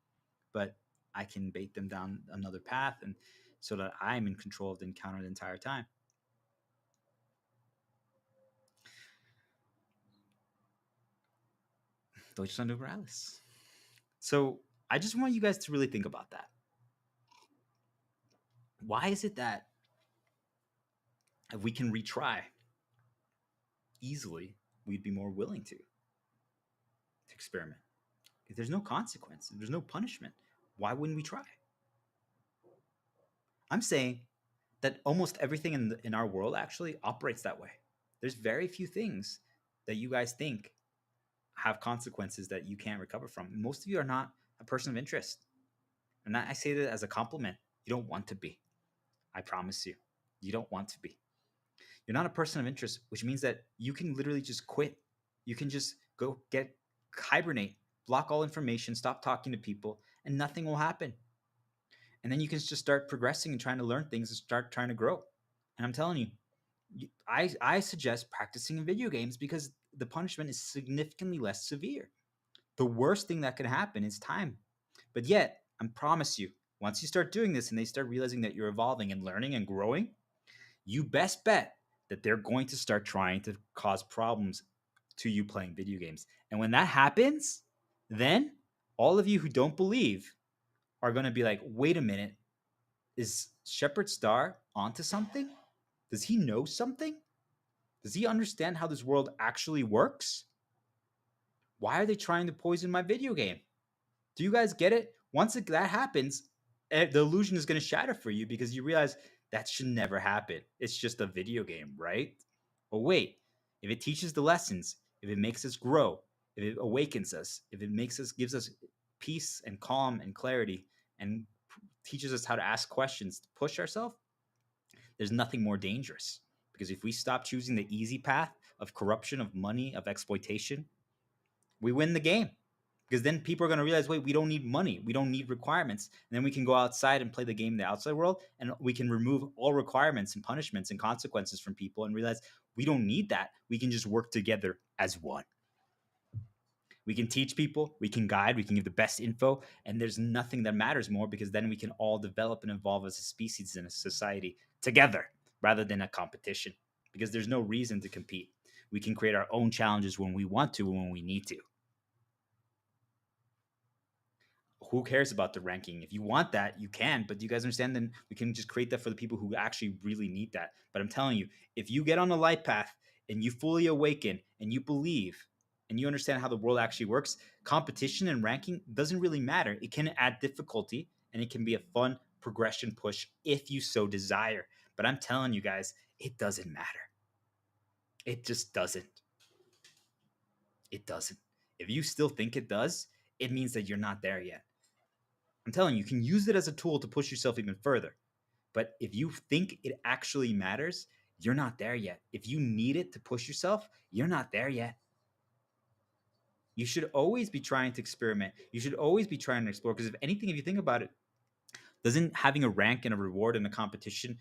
but I can bait them down another path, and so that I'm in control of the encounter the entire time. Deutschland über alles. So I just want you guys to really think about that. Why is it that if we can retry easily, we'd be more willing to experiment? If there's no consequence, if there's no punishment, why wouldn't we try? I'm saying that almost everything in our world actually operates that way. There's very few things that you guys think have consequences that you can't recover from. Most of you are not a person of interest. And I say that as a compliment. You don't want to be. I promise you. You don't want to be. You're not a person of interest, which means that you can literally just quit. You can just go hibernate, block all information, stop talking to people, and nothing will happen. And then you can just start progressing and trying to learn things and start trying to grow. And I'm telling you, I suggest practicing in video games because the punishment is significantly less severe. The worst thing that can happen is time. But yet, I promise you, once you start doing this and they start realizing that you're evolving and learning and growing, you best bet that they're going to start trying to cause problems to you playing video games. And when that happens, then all of you who don't believe are going to be like, wait a minute, is Shepard Star onto something? Does he know something? Does he understand how this world actually works? Why are they trying to poison my video game? Do you guys get it? Once that happens, the illusion is going to shatter for you because you realize that should never happen. It's just a video game, right? But wait, if it teaches the lessons, if it makes us grow, if it awakens us, if it gives us peace and calm and clarity, and teaches us how to ask questions to push ourselves, there's nothing more dangerous. Because if we stop choosing the easy path of corruption, of money, of exploitation, we win the game. Because then people are going to realize, wait, we don't need money. We don't need requirements. And then we can go outside and play the game in the outside world. And we can remove all requirements and punishments and consequences from people and realize we don't need that. We can just work together as one. We can teach people, we can guide, we can give the best info. And there's nothing that matters more because then we can all develop and evolve as a species and a society together rather than a competition. Because there's no reason to compete. We can create our own challenges when we want to and when we need to. Who cares about the ranking? If you want that, you can, but do you guys understand? Then we can just create that for the people who actually really need that. But I'm telling you, if you get on the light path and you fully awaken and you believe and you understand how the world actually works, competition and ranking doesn't really matter. It can add difficulty and it can be a fun progression push if you so desire. But I'm telling you guys, it doesn't matter. It just doesn't. It doesn't. If you still think it does, it means that you're not there yet. I'm telling you, you can use it as a tool to push yourself even further. But if you think it actually matters, you're not there yet. If you need it to push yourself, you're not there yet. You should always be trying to experiment. You should always be trying to explore. Because if anything, if you think about it, doesn't having a rank and a reward in a competition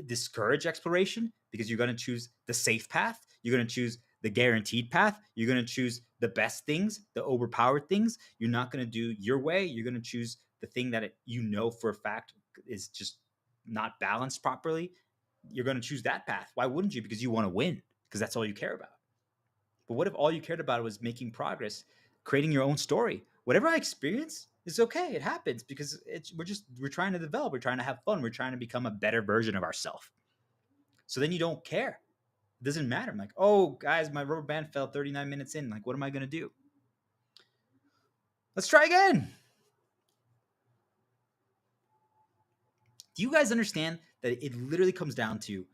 discourage exploration? Because you're going to choose the safe path. You're going to choose the guaranteed path. You're going to choose the best things, the overpowered things. You're not going to do your way. You're going to choose the thing that you know for a fact is just not balanced properly. You're going to choose that path. Why wouldn't you? Because you want to win, because that's all you care about. But what if all you cared about was making progress, creating your own story? Whatever I experience is okay. It happens because we're trying to develop. We're trying to have fun. We're trying to become a better version of ourselves. So then you don't care. It doesn't matter. I'm like, oh, guys, my rubber band fell 39 minutes in. Like, what am I going to do? Let's try again. Do you guys understand that it literally comes down to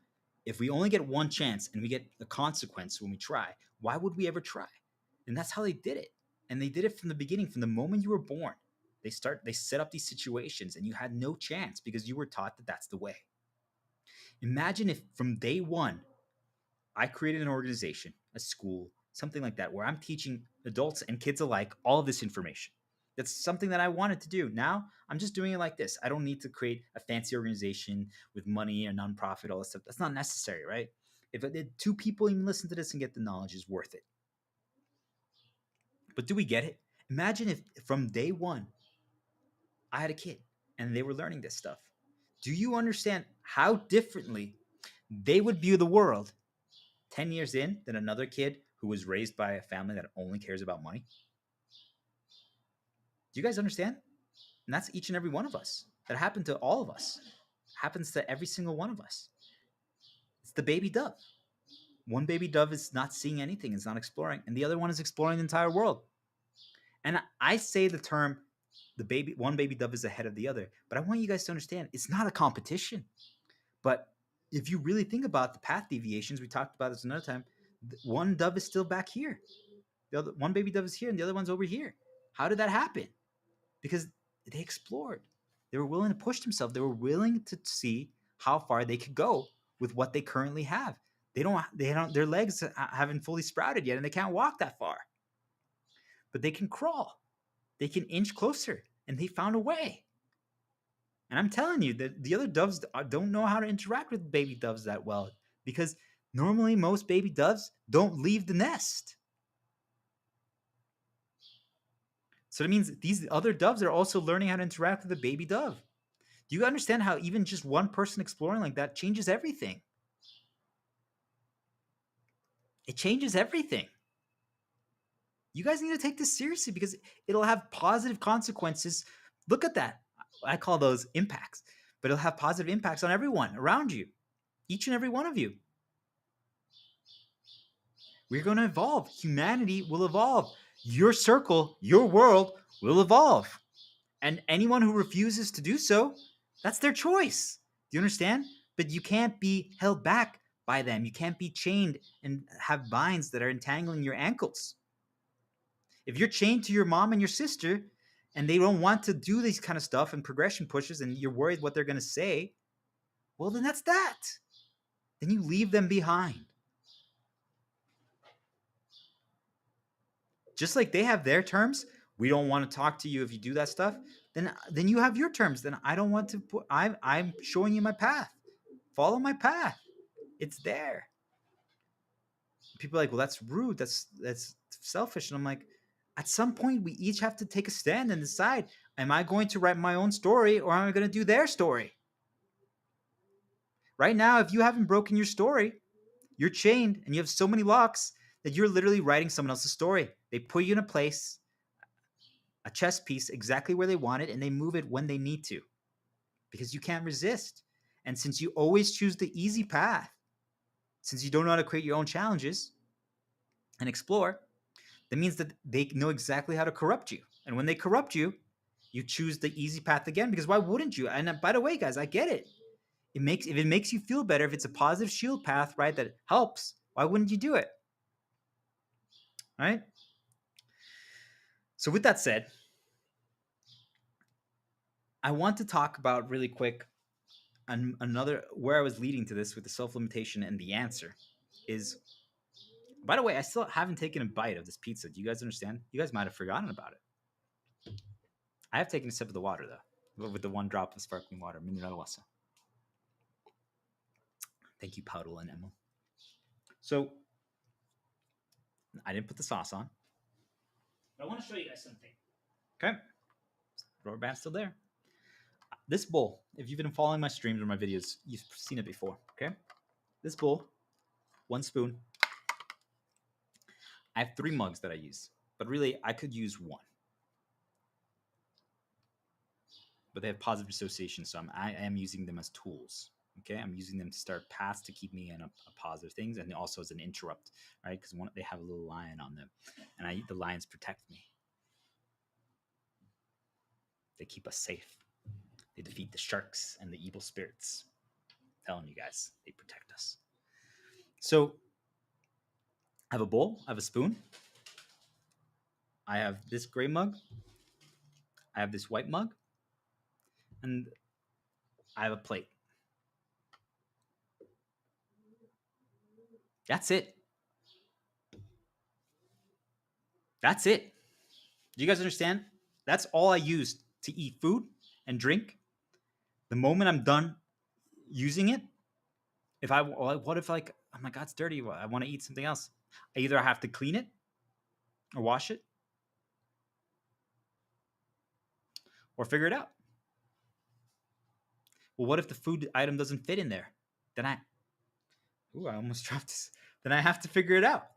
if we only get one chance and we get a consequence when we try, why would we ever try? And that's how they did it. And they did it from the beginning, from the moment you were born. They set up these situations and you had no chance because you were taught that that's the way. Imagine if from day one I created an organization, a school, something like that, where I'm teaching adults and kids alike all of this information. That's something that I wanted to do. Now I'm just doing it like this. I don't need to create a fancy organization with money, a nonprofit, all that stuff. That's not necessary, right? If two people even listen to this and get the knowledge, is worth it. But do we get it? Imagine if from day one I had a kid and they were learning this stuff. Do you understand how differently they would view the world 10 years in than another kid who was raised by a family that only cares about money? Do you guys understand? And that's each and every one of us. That happened to all of us. Happens to every single one of us. It's the baby dove. One baby dove is not seeing anything, is not exploring, and the other one is exploring the entire world. And I say the term one baby dove is ahead of the other, but I want you guys to understand it's not a competition. But if you really think about the path deviations, we talked about this another time, one dove is still back here. The other one baby dove is here and the other one's over here. How did that happen? Because they explored. They were willing to push themselves. They were willing to see how far they could go with what they currently have. Their legs haven't fully sprouted yet and they can't walk that far. But they can crawl. They can inch closer and they found a way. And I'm telling you that the other doves don't know how to interact with baby doves that well because normally most baby doves don't leave the nest. So that means these other doves are also learning how to interact with the baby dove. Do you understand how even just one person exploring like that changes everything? It changes everything. You guys need to take this seriously because it'll have positive consequences. Look at that. I call those impacts, but it'll have positive impacts on everyone around you, each and every one of you. We're going to evolve. Humanity will evolve. Your circle, your world will evolve. And anyone who refuses to do so, that's their choice. Do you understand? But you can't be held back by them. You can't be chained and have binds that are entangling your ankles. If you're chained to your mom and your sister and they don't want to do this kind of stuff and progression pushes and you're worried what they're going to say, well, then that's that. Then you leave them behind. Just like they have their terms, we don't want to talk to you if you do that stuff. Then you have your terms. Then I don't want to put. I'm showing you my path. Follow my path. It's there. People are like, well, that's rude. That's selfish. And I'm like, at some point, we each have to take a stand and decide: am I going to write my own story, or am I going to do their story? Right now, if you haven't broken your story, you're chained, and you have so many locks that you're literally writing someone else's story. They put you in a place, a chess piece exactly where they want it, and they move it when they need to because you can't resist. And since you always choose the easy path, since you don't know how to create your own challenges and explore, that means that they know exactly how to corrupt you. And when they corrupt you, you choose the easy path again because why wouldn't you? And by the way, guys, I get it. If it makes you feel better, if it's a positive shield path, right, that helps, why wouldn't you do it? Right? So with that said, I want to talk about really quick another where I was leading to this with the self-limitation and the answer is, by the way, I still haven't taken a bite of this pizza. Do you guys understand? You guys might have forgotten about it. I have taken a sip of the water though, with the one drop of sparkling water, mineral water. Thank you, Paudel and Emma. So I didn't put the sauce on, but I want to show you guys something. Okay, rubber band's still there. This bowl, if you've been following my streams or my videos, you've seen it before. Okay, this bowl, 1 spoon. I have 3 mugs that I use, but really I could use 1. But they have positive association, so I am using them as tools. Okay, I'm using them to start paths to keep me in a positive things, and also as an interrupt, right? Because they have a little lion on them, and the lions protect me. They keep us safe. They defeat the sharks and the evil spirits. I'm telling you guys, they protect us. So I have a bowl, I have a spoon, I have this gray mug, I have this white mug, and I have a plate. That's it. That's it. Do you guys understand? That's all I use to eat food and drink. The moment I'm done using it, if I what if like oh my god, it's dirty. I want to eat something else. Either I have to clean it or wash it or figure it out. Well, what if the food item doesn't fit in there? Then I almost dropped this. Then I have to figure it out.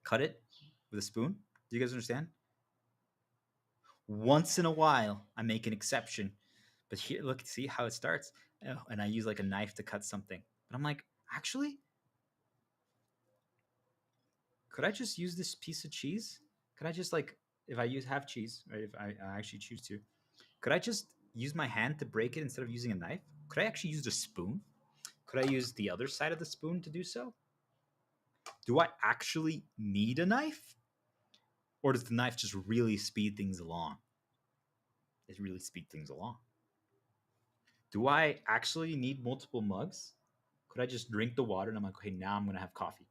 Cut it with a spoon. Do you guys understand? Once in a while, I make an exception. But here, look, see how it starts? Oh, and I use like a knife to cut something. But I'm like, actually, could I just use this piece of cheese? Could I just like, if I use half cheese, right? If I actually choose to, could I just use my hand to break it instead of using a knife? Could I actually use a spoon? Could I use the other side of the spoon to do so? Do I actually need a knife? Or does the knife just really speed things along? It really speed things along. Do I actually need multiple mugs? Could I just drink the water and I'm like, okay, now I'm gonna have coffee.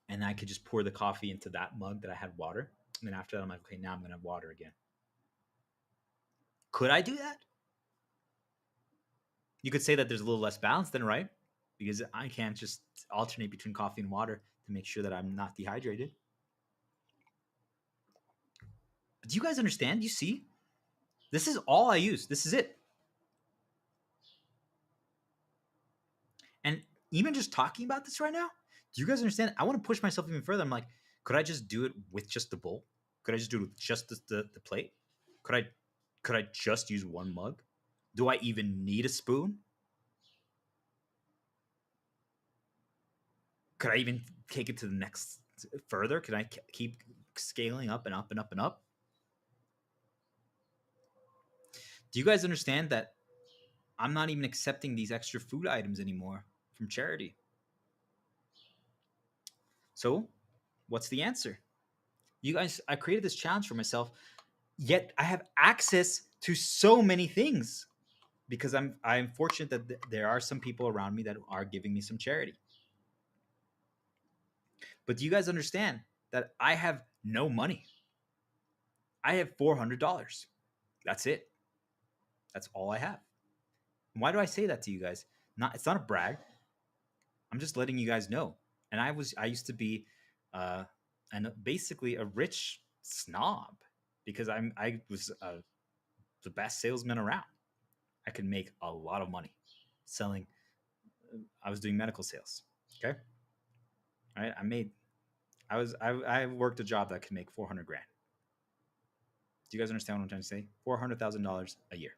And I could just pour the coffee into that mug that I had water. And then after that, I'm like, okay, now I'm gonna have water again. Could I do that? You could say that there's a little less balance then, right? Because I can't just alternate between coffee and water to make sure that I'm not dehydrated. But do you guys understand? You see? This is all I use. This is it. And even just talking about this right now, do you guys understand? I want to push myself even further. I'm like, could I just do it with just the bowl? Could I just do it with just the plate? Could I just use one mug? Do I even need a spoon? Could I even take it to the next further? Could I keep scaling up and up and up and up? Do you guys understand that I'm not even accepting these extra food items anymore from charity? So, what's the answer? You guys, I created this challenge for myself, yet I have access to so many things because I'm fortunate that there are some people around me that are giving me some charity. But do you guys understand that I have no money? I have $400. That's it. That's all I have. Why do I say that to you guys? Not it's not a brag. I'm just letting you guys know. And I used to be and basically a rich snob because I was the best salesman around. I could make a lot of money selling. I was doing medical sales. Okay, all right. I worked a job that could make 400 grand. Do you guys understand what I'm trying to say? $400,000 a year.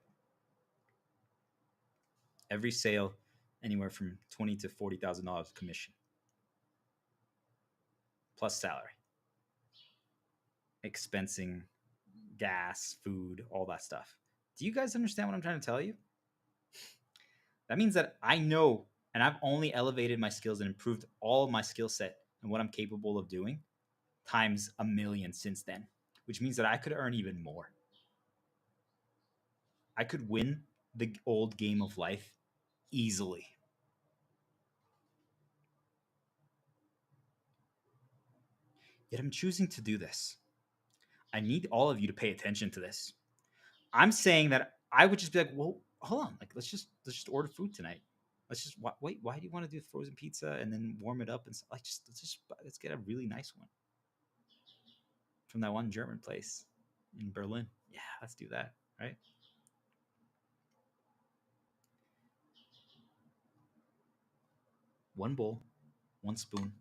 Every sale, anywhere from $20,000 to $40,000 commission plus salary, expensing gas, food, all that stuff. Do you guys understand what I'm trying to tell you? That means that I know and I've only elevated my skills and improved all of my skill set and what I'm capable of doing times a million since then, which means that I could earn even more. I could win the old game of life easily. Yet I'm choosing to do this. I need all of you to pay attention to this. I'm saying that I would just be like, well, hold on, like let's just order food tonight. Let's just wait. Why do you want to do frozen pizza and then warm it up and like let's get a really nice one from that one German place in Berlin. Yeah, let's do that. Right? One bowl, one spoon,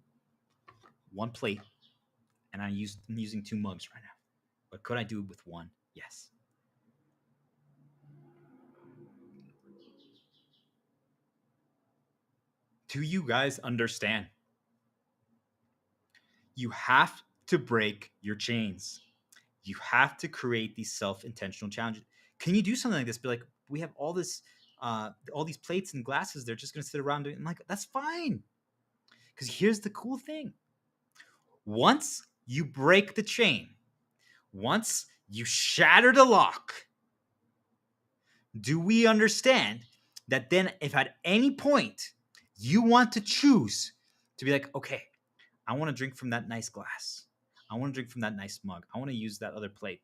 one plate, and I'm using two mugs right now. But could I do it with one? Yes. Do you guys understand? You have to break your chains. You have to create these self-intentional challenges. Can you do something like this? Be like, we have all these plates and glasses. They're just going to sit around doing. I'm like, that's fine. Because here's the cool thing. Once you break the chain, once you shatter the lock, do we understand that then if at any point you want to choose to be like, okay, I want to drink from that nice glass. I want to drink from that nice mug. I want to use that other plate.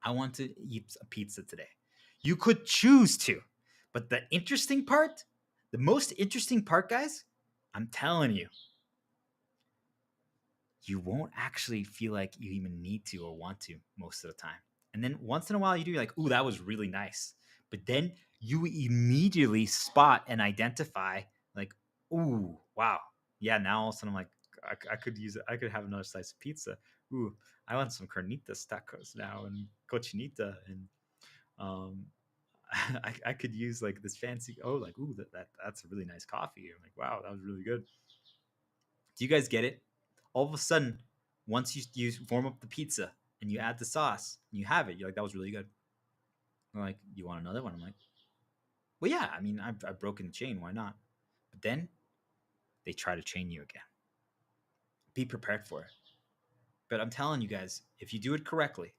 I want to eat a pizza today. You could choose to. But the interesting part, the most interesting part, guys, I'm telling you, you won't actually feel like you even need to or want to most of the time. And then once in a while you do, you're like, ooh, that was really nice. But then you immediately spot and identify, like, ooh, wow. Yeah, now all of a sudden I'm like, I could use it. I could have another slice of pizza. Ooh, I want some carnitas tacos now and cochinita. And I could use like this fancy, like, ooh, that's a really nice coffee. I'm like, wow, that was really good. Do you guys get it? All of a sudden, once you warm up the pizza and you add the sauce and you have it, you're like, that was really good. They're like, you want another one? I'm like, well, yeah. I mean, I've broken the chain. Why not? But then they try to chain you again. Be prepared for it. But I'm telling you guys, if you do it correctly,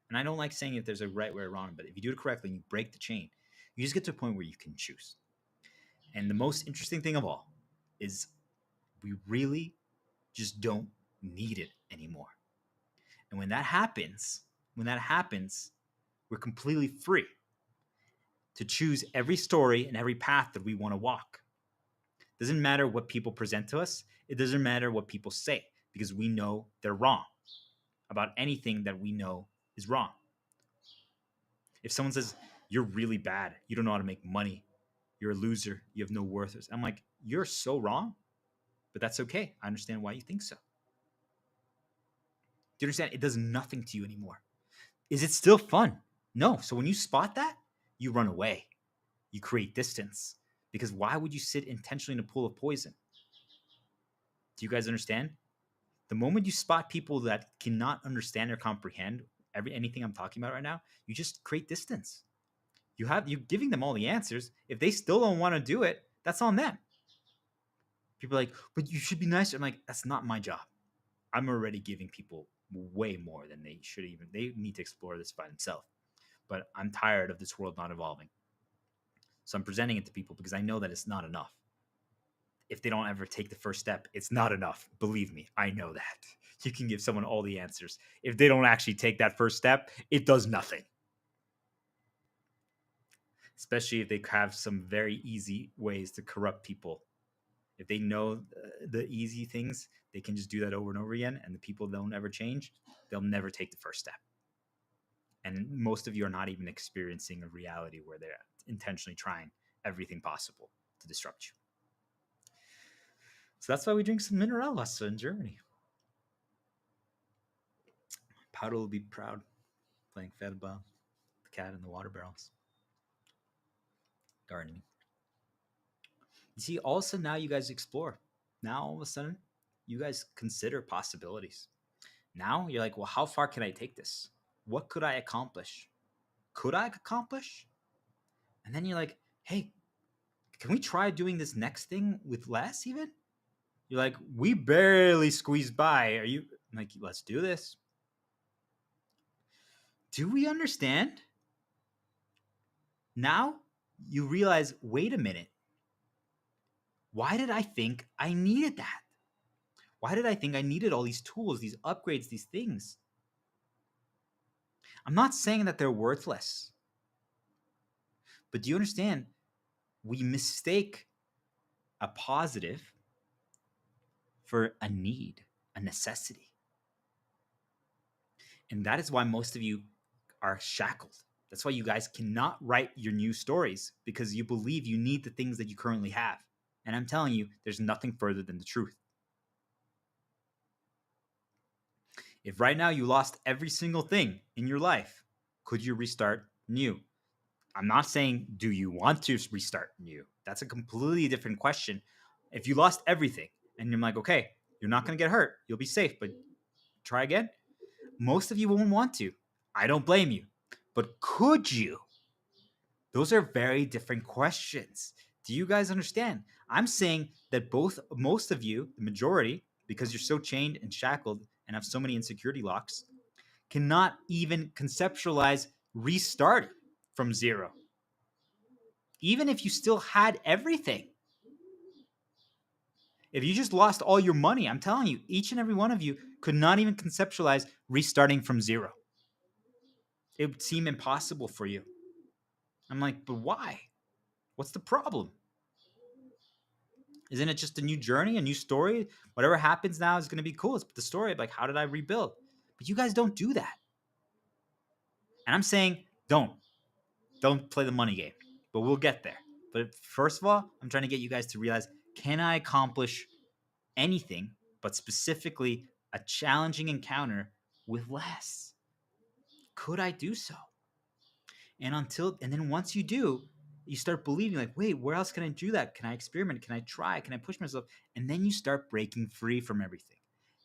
and I don't like saying if there's a right way or wrong, but if you do it correctly and you break the chain, you just get to a point where you can choose. And the most interesting thing of all is we really just don't need it anymore. And when that happens, we're completely free to choose every story and every path that we want to walk. It doesn't matter what people present to us. It doesn't matter what people say because we know they're wrong about anything that we know is wrong. If someone says, you're really bad, you don't know how to make money, you're a loser, you have no worth, I'm like, you're so wrong, but that's okay. I understand why you think so. Do you understand? It does nothing to you anymore. Is it still fun? No. So when you spot that, you run away. You create distance. Because why would you sit intentionally in a pool of poison? Do you guys understand? The moment you spot people that cannot understand or comprehend anything I'm talking about right now, you just create distance. You're giving them all the answers. If they still don't want to do it, that's on them. People are like, but you should be nicer. I'm like, that's not my job. I'm already giving people way more than they should even. They need to explore this by themselves. But I'm tired of this world not evolving. So I'm presenting it to people because I know that it's not enough. If they don't ever take the first step, it's not enough. Believe me, I know that. You can give someone all the answers. If they don't actually take that first step, it does nothing. Especially if they have some very easy ways to corrupt people. If they know the easy things, they can just do that over and over again. And the people don't ever change, they'll never take the first step. And most of you are not even experiencing a reality where they're intentionally trying everything possible to disrupt you. So that's why we drink some mineral Wasser in Germany. Powder will be proud playing Fedball, the cat in the water barrels. Gardening. You see, all of a sudden now you guys explore. Now all of a sudden you guys consider possibilities. Now you're like, well, how far can I take this? What could I accomplish? Could I accomplish? And then you're like, hey, can we try doing this next thing with less even? You're like, we barely squeezed by. Are you I'm like, let's do this? Do we understand? Now you realize, wait a minute. Why did I think I needed that? Why did I think I needed all these tools, these upgrades, these things? I'm not saying that they're worthless. But do you understand? We mistake a positive for a need, a necessity. And that is why most of you are shackled. That's why you guys cannot write your new stories because you believe you need the things that you currently have. And I'm telling you, there's nothing further than the truth. If right now you lost every single thing in your life, could you restart new? I'm not saying, do you want to restart new? That's a completely different question. If you lost everything and you're like, okay, you're not going to get hurt, you'll be safe, but try again. Most of you won't want to. I don't blame you. But could you? Those are very different questions. Do you guys understand? I'm saying that most of you, the majority, because you're so chained and shackled and have so many insecurity locks, cannot even conceptualize restarting from zero. Even if you still had everything. If you just lost all your money, I'm telling you, each and every one of you could not even conceptualize restarting from zero. It would seem impossible for you. I'm like, but why? What's the problem? Isn't it just a new journey, a new story? Whatever happens now is going to be cool. It's the story of like, how did I rebuild? But you guys don't do that. And I'm saying, don't play the money game, but we'll get there. But first of all, I'm trying to get you guys to realize, can I accomplish anything, but specifically a challenging encounter with less? Could I do so? And then once you do, you start believing like, wait, where else can I do that? Can I experiment? Can I try? Can I push myself? And then you start breaking free from everything.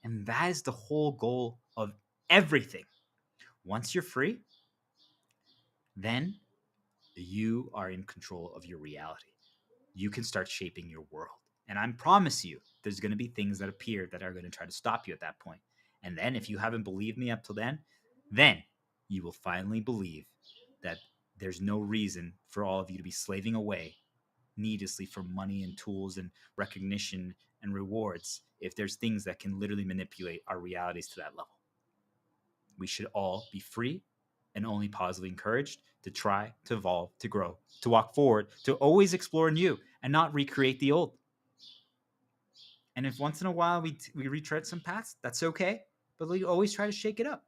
And that is the whole goal of everything. Once you're free, then you are in control of your reality. You can start shaping your world. And I promise you, there's going to be things that appear that are going to try to stop you at that point. And then if you haven't believed me up till then you will finally believe that there's no reason for all of you to be slaving away needlessly for money and tools and recognition and rewards if there's things that can literally manipulate our realities to that level. We should all be free and only positively encouraged to try, to evolve, to grow, to walk forward, to always explore new and not recreate the old. And if once in a while we retread some paths, that's okay. But we always try to shake it up.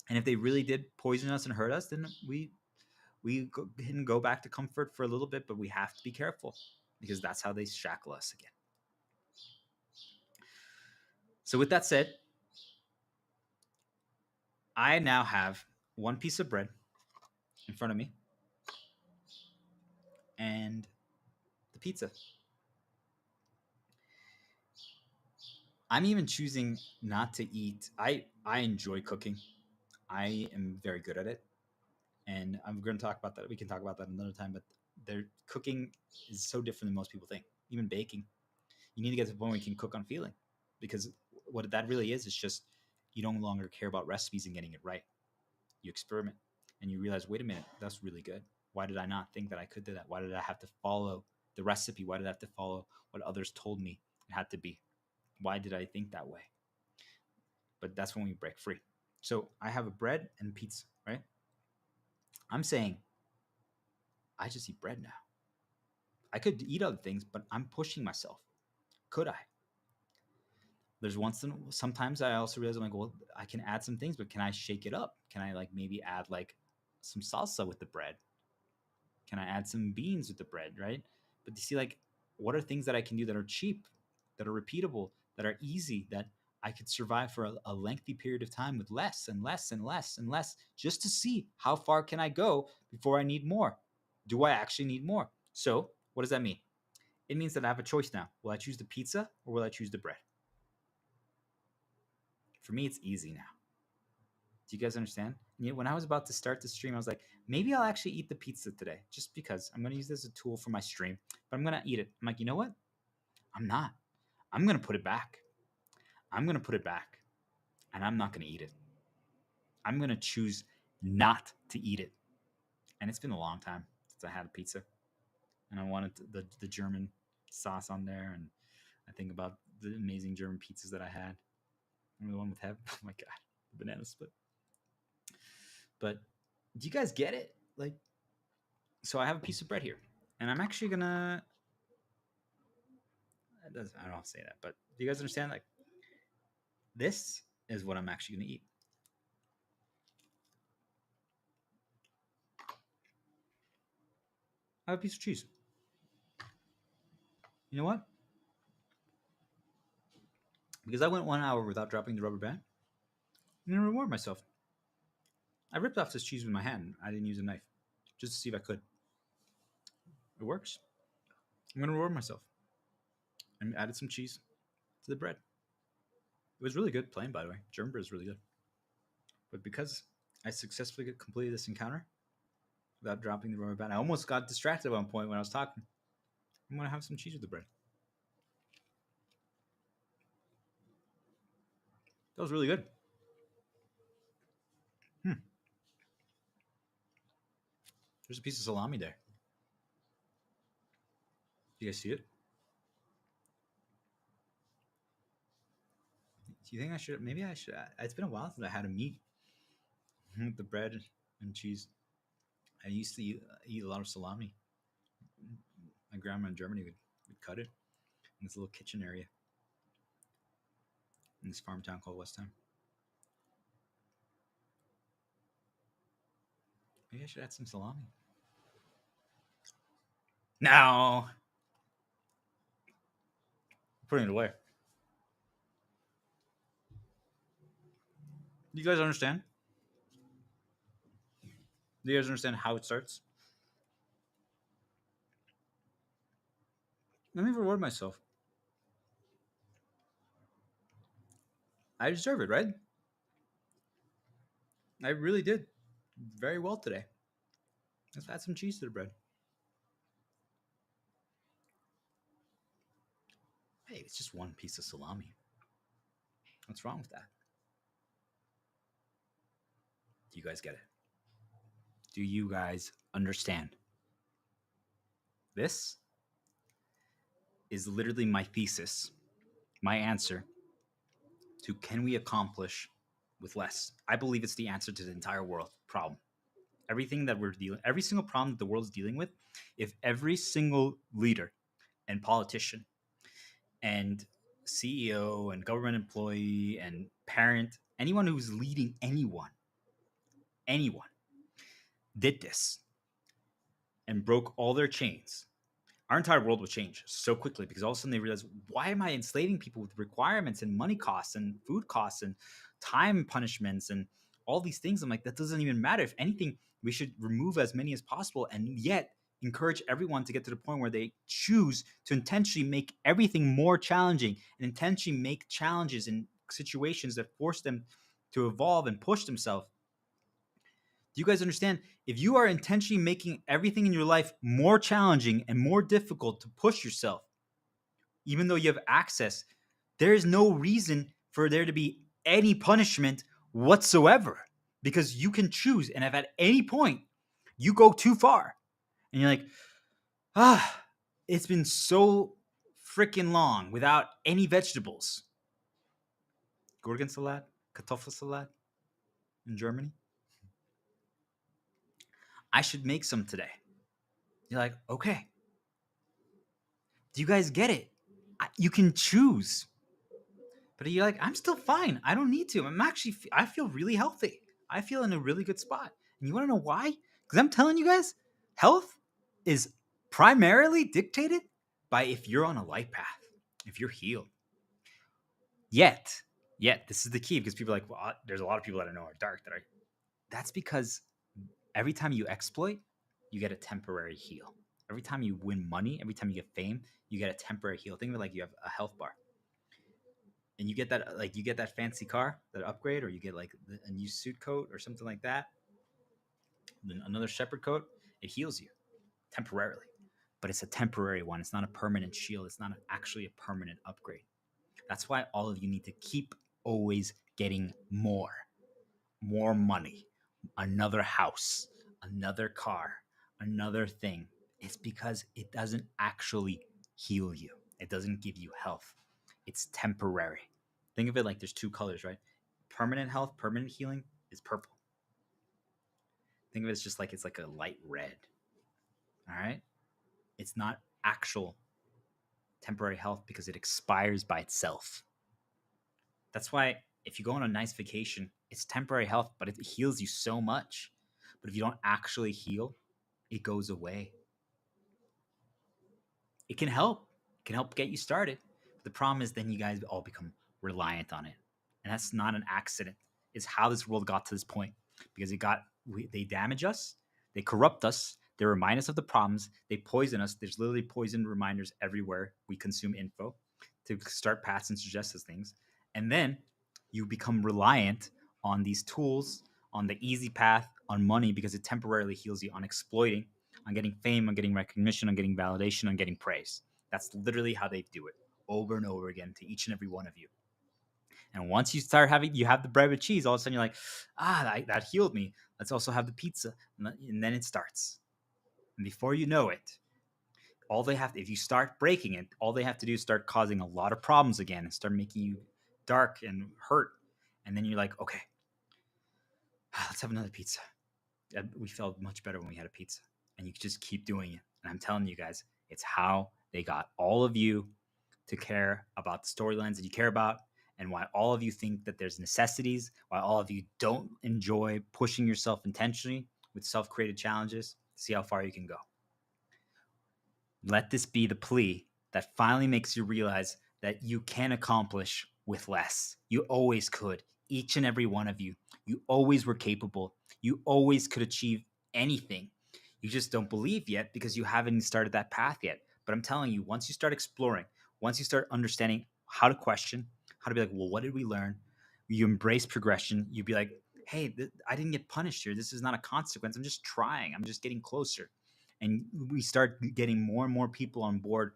And if they really did poison us and hurt us, then we can go back to comfort for a little bit, but we have to be careful because that's how they shackle us again. So with that said, I now have one piece of bread in front of me and the pizza. I'm even choosing not to eat. I enjoy cooking. I am very good at it. And I'm going to talk about that. We can talk about that another time, but their cooking is so different than most people think. Even baking. You need to get to the point where you can cook on feeling, because what that really is just you no longer care about recipes and getting it right. You experiment and you realize, wait a minute, that's really good. Why did I not think that I could do that? Why did I have to follow the recipe? Why did I have to follow what others told me it had to be? Why did I think that way? But that's when we break free. So I have a bread and pizza, right? I'm saying I just eat bread now. I could eat other things, but I'm pushing myself. Could I? There's sometimes I also realize I'm like, well, I can add some things, but can I shake it up? Can I like maybe add like some salsa with the bread? Can I add some beans with the bread, right? But you see, like, what are things that I can do that are cheap, that are repeatable, that are easy, that I could survive for a lengthy period of time with less and less and less and less, just to see how far can I go before I need more? Do I actually need more? So what does that mean? It means that I have a choice now. Will I choose the pizza or will I choose the bread? For me, it's easy now. Do you guys understand? When I was about to start the stream, I was like, maybe I'll actually eat the pizza today, just because I'm going to use this as a tool for my stream, but I'm going to eat it. I'm like, you know what? I'm not. I'm going to put it back. I'm going to put it back, and I'm not going to eat it. I'm going to choose not to eat it. And it's been a long time since I had a pizza, and I wanted the German sauce on there, and I think about the amazing German pizzas that I had. Remember the one with heaven? Oh my god, the banana split. But do you guys get it? Like, so I have a piece of bread here, and I'm actually gonna. I don't want to say that, but do you guys understand? Like, this is what I'm actually gonna eat. I have a piece of cheese. You know what? Because I went 1 hour without dropping the rubber band, I'm gonna reward myself. I ripped off this cheese with my hand. I didn't use a knife, just to see if I could. It works. I'm gonna reward myself. I added some cheese to the bread. It was really good plain, by the way. German bread is really good. But because I successfully completed this encounter without dropping the rubber band, I almost got distracted at one point when I was talking. I'm gonna have some cheese with the bread. That was really good. Hmm. There's a piece of salami there. You guys see it? Do you think I should? Maybe I should. It's been a while since I had a meat with the bread and cheese. I used to eat a lot of salami. My grandma in Germany would cut it in this little kitchen area in this farm town called Westheim. Maybe I should add some salami. No, putting it away. You guys understand? Do you guys understand how it starts? Let me reward myself. I deserve it, right? I really did very well today. Let's add some cheese to the bread. Hey, it's just one piece of salami. What's wrong with that? Do you guys get it? Do you guys understand? This is literally my thesis, my answer to can we accomplish with less? I believe it's the answer to the entire world problem. Everything that we're dealing, every single problem that the world is dealing with, if every single leader and politician and CEO and government employee and parent, anyone who's leading anyone did this and broke all their chains, our entire world would change so quickly because all of a sudden they realize, why am I enslaving people with requirements and money costs and food costs and time punishments and all these things? I'm like, that doesn't even matter. If anything, we should remove as many as possible and yet encourage everyone to get to the point where they choose to intentionally make everything more challenging and intentionally make challenges in situations that force them to evolve and push themselves. Do you guys understand? If you are intentionally making everything in your life more challenging and more difficult to push yourself, even though you have access, there is no reason for there to be any punishment whatsoever because you can choose. And if at any point you go too far and you're like, it's been so freaking long without any vegetables. Gurkensalat, Kartoffelsalat in Germany. I should make some today. You're like, okay. Do you guys get it? You can choose. But you're like, I'm still fine. I don't need to. I feel really healthy. I feel in a really good spot. And you want to know why? Because I'm telling you guys, health is primarily dictated by if you're on a light path, if you're healed. Yet, this is the key because people are like, well, there's a lot of people that I know are dark that are. That's because every time you exploit, you get a temporary heal. Every time you win money, every time you get fame, you get a temporary heal. Think of it like you have a health bar. And you get that fancy car, that upgrade, or you get like a new suit coat or something like that, then another shepherd coat, it heals you temporarily. But it's a temporary one. It's not a permanent shield. It's not actually a permanent upgrade. That's why all of you need to keep always getting more money, another house, another car, another thing. It's because it doesn't actually heal you. It doesn't give you health. It's temporary. Think of it like there's two colors, right? Permanent health, permanent healing is purple. Think of it as just like it's like a light red. All right? It's not actual temporary health because it expires by itself. That's why if you go on a nice vacation, it's temporary health, but it heals you so much. But if you don't actually heal, it goes away. It can help. It can help get you started. But the problem is then you guys all become reliant on it. And that's not an accident. It's how this world got to this point. Because they damage us, they corrupt us, they remind us of the problems, they poison us. There's literally poison reminders everywhere we consume info to start passing suggested things. And then you become reliant on these tools, on the easy path, on money, because it temporarily heals you, on exploiting, on getting fame, on getting recognition, on getting validation, on getting praise. That's literally how they do it over and over again to each and every one of you. And once you start having, you have the bread with cheese, all of a sudden you're like, that healed me. Let's also have the pizza. And then it starts. And before you know it, all they have to, if you start breaking it, all they have to do is start causing a lot of problems again and start making you dark and hurt. And then you're like, okay, let's have another pizza. We felt much better when we had a pizza. And you just keep doing it. And I'm telling you guys, it's how they got all of you to care about the storylines that you care about, and why all of you think that there's necessities, why all of you don't enjoy pushing yourself intentionally with self-created challenges. See how far you can go. Let this be the plea that finally makes you realize that you can accomplish with less. You always could. Each and every one of you. You always were capable. You always could achieve anything. You just don't believe yet because you haven't started that path yet. But I'm telling you, once you start exploring, once you start understanding how to question, how to be like, well, what did we learn? You embrace progression. You'd be like, hey, I didn't get punished here. This is not a consequence. I'm just trying. I'm just getting closer. And we start getting more and more people on board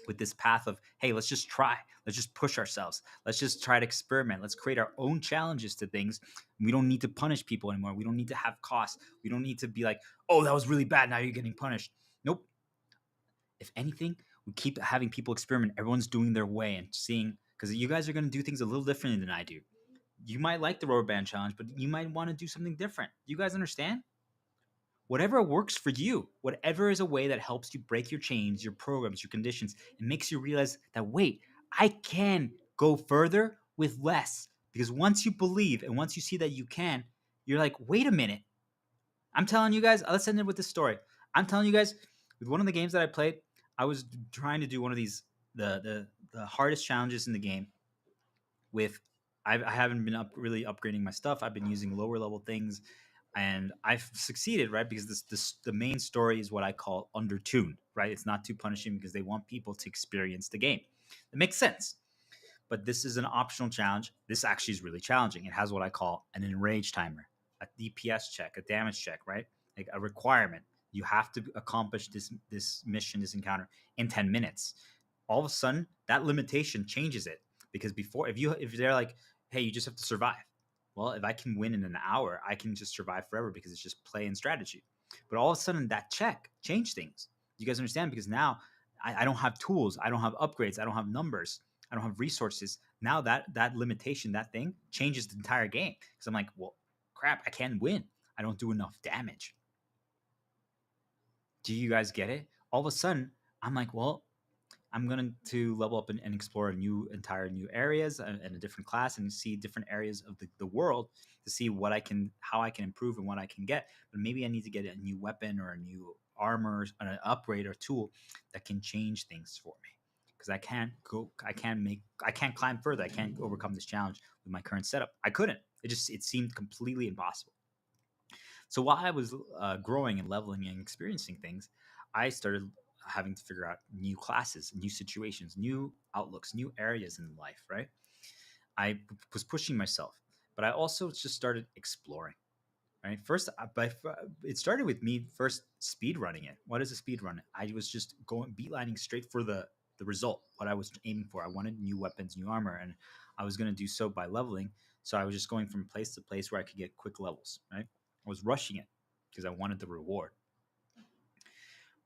with this path of, hey, let's just try. Let's just push ourselves. Let's just try to experiment. Let's create our own challenges to things. We don't need to punish people anymore. We don't need to have costs. We don't need to be like, oh, that was really bad. Now you're getting punished. Nope. If anything, we keep having people experiment. Everyone's doing their way and seeing, because you guys are going to do things a little differently than I do. You might like the rubber band challenge, but you might want to do something different. You guys understand? Whatever works for you, whatever is a way that helps you break your chains, your programs, your conditions, and makes you realize that, wait, I can go further with less. Because once you believe and once you see that you can, you're like, wait a minute. I'm telling you guys, let's end it with this story. I'm telling you guys, with one of the games that I played, I was trying to do one of these, the hardest challenges in the game with, I haven't been really upgrading my stuff. I've been using lower level things, and I've succeeded, right? Because this the main story is what I call undertuned, right? It's not too punishing because they want people to experience the game. It makes sense. But this is an optional challenge. This actually is really challenging. It has what I call an enrage timer, a DPS check, a damage check, right? Like a requirement. You have to accomplish this mission, this encounter in 10 minutes. All of a sudden, that limitation changes it, because before, if they're like, hey, you just have to survive. Well, if I can win in an hour, I can just survive forever because it's just play and strategy. But all of a sudden, that check changed things. You guys understand? Because now I don't have tools, I don't have upgrades, I don't have numbers, I don't have resources. Now that limitation, that thing changes the entire game. Because I'm like, well, crap, I can't win. I don't do enough damage. Do you guys get it? All of a sudden, I'm like, well, I'm going to level up and explore entire new areas and a different class and see different areas of the world to see how I can improve and what I can get. But maybe I need to get a new weapon or a new armor, an upgrade or tool that can change things for me. Because I can't climb further. I can't overcome this challenge with my current setup. I couldn't. It seemed completely impossible. So while I was growing and leveling and experiencing things, I started having to figure out new classes, new situations, new outlooks, new areas in life, right? I was pushing myself, but I also just started exploring, right? It started with me first speed running it. What is a speed run? I was just going beatlining straight for the result, what I was aiming for. I wanted new weapons, new armor, and I was going to do so by leveling. So I was just going from place to place where I could get quick levels, right? I was rushing it because I wanted the reward.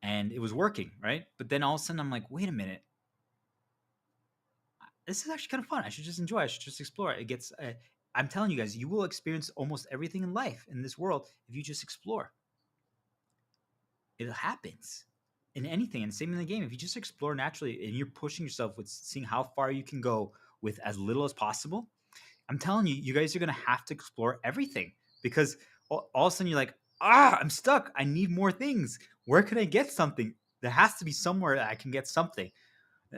And it was working, right? But then all of a sudden I'm like, wait a minute, this is actually kind of fun. I should just enjoy. I should just explore. It gets. I'm telling you guys, you will experience almost everything in life in this world if you just explore. It happens in anything, and same in the game. If you just explore naturally and you're pushing yourself with seeing how far you can go with as little as possible, I'm telling you, you guys are gonna have to explore everything, because all of a sudden you're like, I'm stuck. I need more things. Where can I get something? There has to be somewhere that I can get something.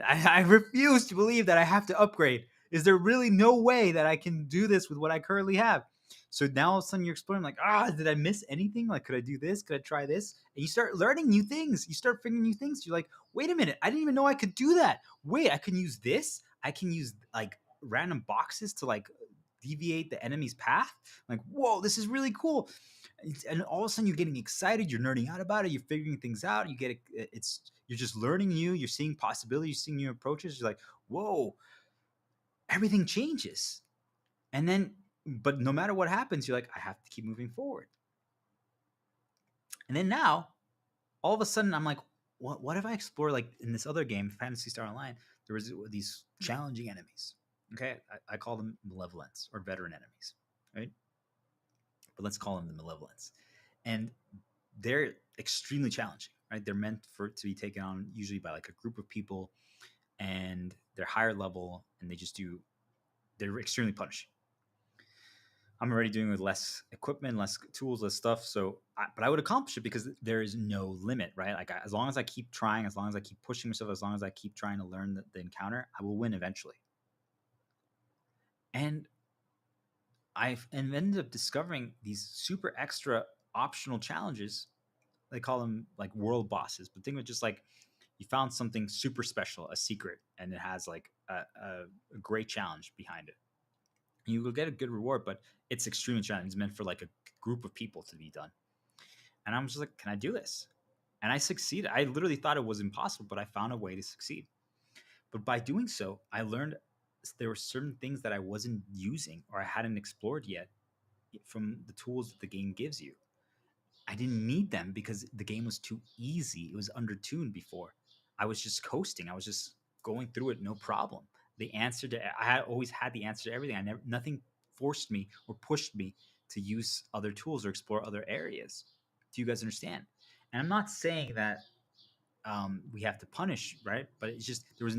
I refuse to believe that I have to upgrade. Is there really no way that I can do this with what I currently have? So now all of a sudden you're exploring, like, did I miss anything? Like, could I do this? Could I try this? And you start learning new things. You start figuring new things. You're like, wait a minute, I didn't even know I could do that. Wait, I can use this. I can use like random boxes to like deviate the enemy's path. Like, whoa, this is really cool. And all of a sudden you're getting excited. You're nerding out about it. You're figuring things out. You're just learning new. You're seeing possibilities. You're seeing new approaches. You're like, whoa, everything changes. And then, but no matter what happens, you're like, I have to keep moving forward. And then now, all of a sudden, I'm like, what if I explore, like in this other game, Fantasy Star Online, there was these challenging enemies. Okay, I call them malevolence or veteran enemies, right? But let's call them the malevolence. And they're extremely challenging, right? They're meant for to be taken on usually by like a group of people, and they're higher level, and they're extremely punishing. I'm already doing with less equipment, less tools, less stuff. But I would accomplish it because there is no limit, right? Like as long as I keep trying, as long as I keep pushing myself, as long as I keep trying to learn the encounter, I will win eventually. And I've ended up discovering these super extra optional challenges. They call them like world bosses, but think of it just like you found something super special, a secret, and it has like a great challenge behind it. You will get a good reward, but it's extremely challenging. It's meant for like a group of people to be done. And I'm just like, can I do this? And I succeeded. I literally thought it was impossible, but I found a way to succeed. But by doing so, I learned there were certain things that I wasn't using or I hadn't explored yet from the tools that the game gives you. I didn't need them because the game was too easy. It was undertuned before. I was just coasting. I was just going through it, no problem. The answer to I had always had the answer to everything. I never nothing forced me or pushed me to use other tools or explore other areas. Do you guys understand? And I'm not saying that we have to punish, right? But it's just there was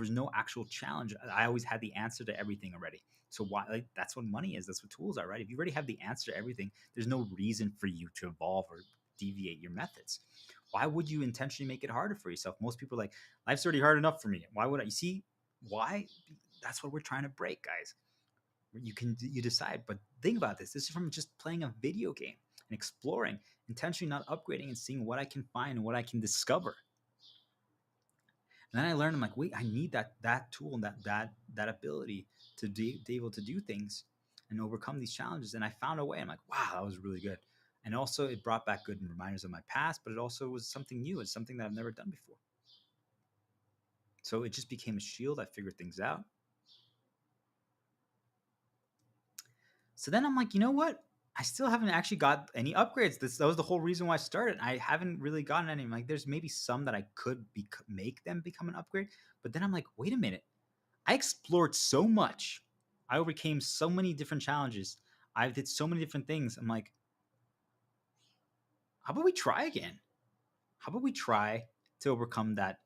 no actual challenge. I always had the answer to everything already. So why like that's what money is. That's what tools are, right? If you already have the answer to everything, there's no reason for you to evolve or deviate your methods. Why would you intentionally make it harder for yourself? Most people are like, life's already hard enough for me. Why would I? You see why? That's what we're trying to break, guys. You decide, but think about this. This is from just playing a video game and exploring, intentionally not upgrading and seeing what I can find and what I can discover. And then I learned, I'm like, wait, I need that tool and that ability to be able to do things and overcome these challenges. And I found a way. I'm like, wow, that was really good. And also, it brought back good reminders of my past, but it also was something new. It's something that I've never done before. So it just became a shield. I figured things out. So then I'm like, you know what? I still haven't actually got any upgrades. That was the whole reason why I started. I haven't really gotten any. I'm like, there's maybe some that I could make them become an upgrade. But then I'm like, wait a minute. I explored so much. I overcame so many different challenges. I did so many different things. I'm like, how about we try again? How about we try to overcome that?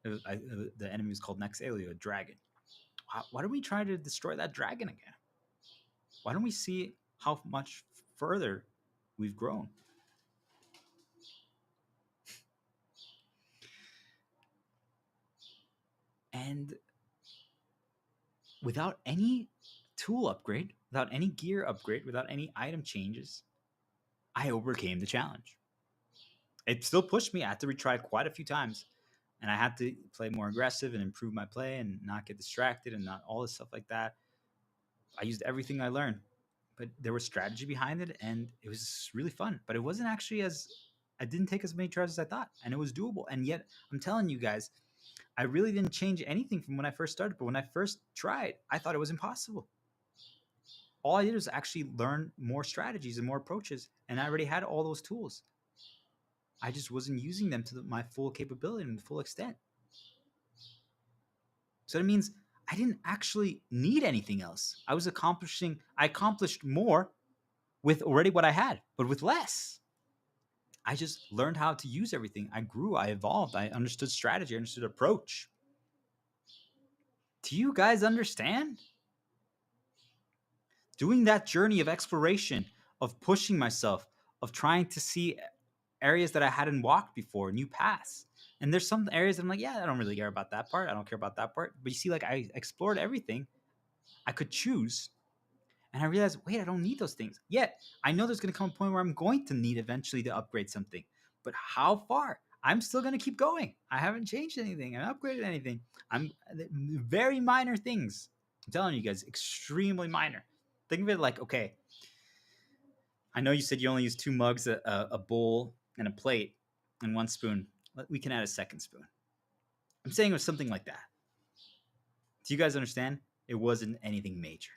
The enemy was called Nexalio, a dragon. Why don't we try to destroy that dragon again? Why don't we see how much further we've grown? And without any tool upgrade, without any gear upgrade, without any item changes, I overcame the challenge. It still pushed me. I had to retry quite a few times, and I had to play more aggressive and improve my play and not get distracted and not all this stuff like that. I used everything I learned, but there was strategy behind it, and it was really fun. But it wasn't actually as I didn't take as many tries as I thought, and it was doable. And yet, I'm telling you guys, I really didn't change anything from when I first started. But when I first tried, I thought it was impossible. All I did was actually learn more strategies and more approaches, and I already had all those tools. I just wasn't using them to my full capability and full extent. So that means I didn't actually need anything else. I accomplished more with already what I had, but with less. I just learned how to use everything. I grew, I evolved, I understood strategy, I understood approach. Do you guys understand? Doing that journey of exploration, of pushing myself, of trying to see areas that I hadn't walked before, new paths. And there's some areas that I'm like, yeah, I don't really care about that part. I don't care about that part. But you see, like I explored everything. I could choose. And I realized, wait, I don't need those things. Yet I know there's going to come a point where I'm going to need eventually to upgrade something. But how far? I'm still going to keep going. I haven't changed anything. I haven't upgraded anything. I'm very minor things. I'm telling you guys, extremely minor. Think of it like, okay, I know you said you only use 2 mugs, a bowl, and a plate, and 1 spoon. We can add a second spoon. I'm saying it was something like that. Do you guys understand? It wasn't anything major.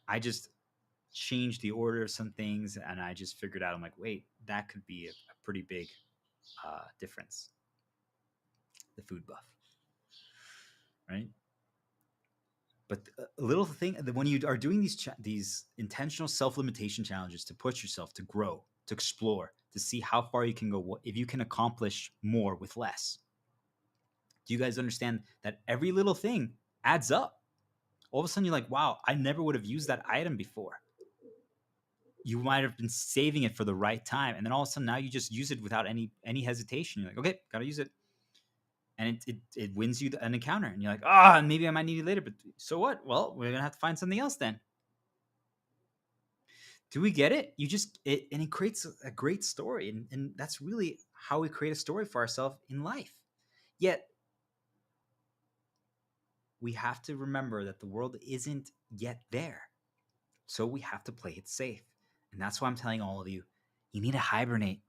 I just changed the order of some things, and I just figured out, I'm like, wait, that could be a pretty big difference. The food buff, right? But a little thing that when you are doing these intentional self limitation challenges to push yourself, to grow, to explore, to see how far you can go, if you can accomplish more with less. Do you guys understand that every little thing adds up? All of a sudden, you're like, wow, I never would have used that item before. You might have been saving it for the right time, and then all of a sudden, now you just use it without any hesitation. You're like, okay, gotta use it, and it wins you an encounter, and you're like, maybe I might need it later, but so what? Well, we're gonna have to find something else then. Do we get it? And it creates a great story, and that's really how we create a story for ourselves in life. Yet we have to remember that the world isn't yet there. So we have to play it safe. And that's why I'm telling all of you, you need to hibernate.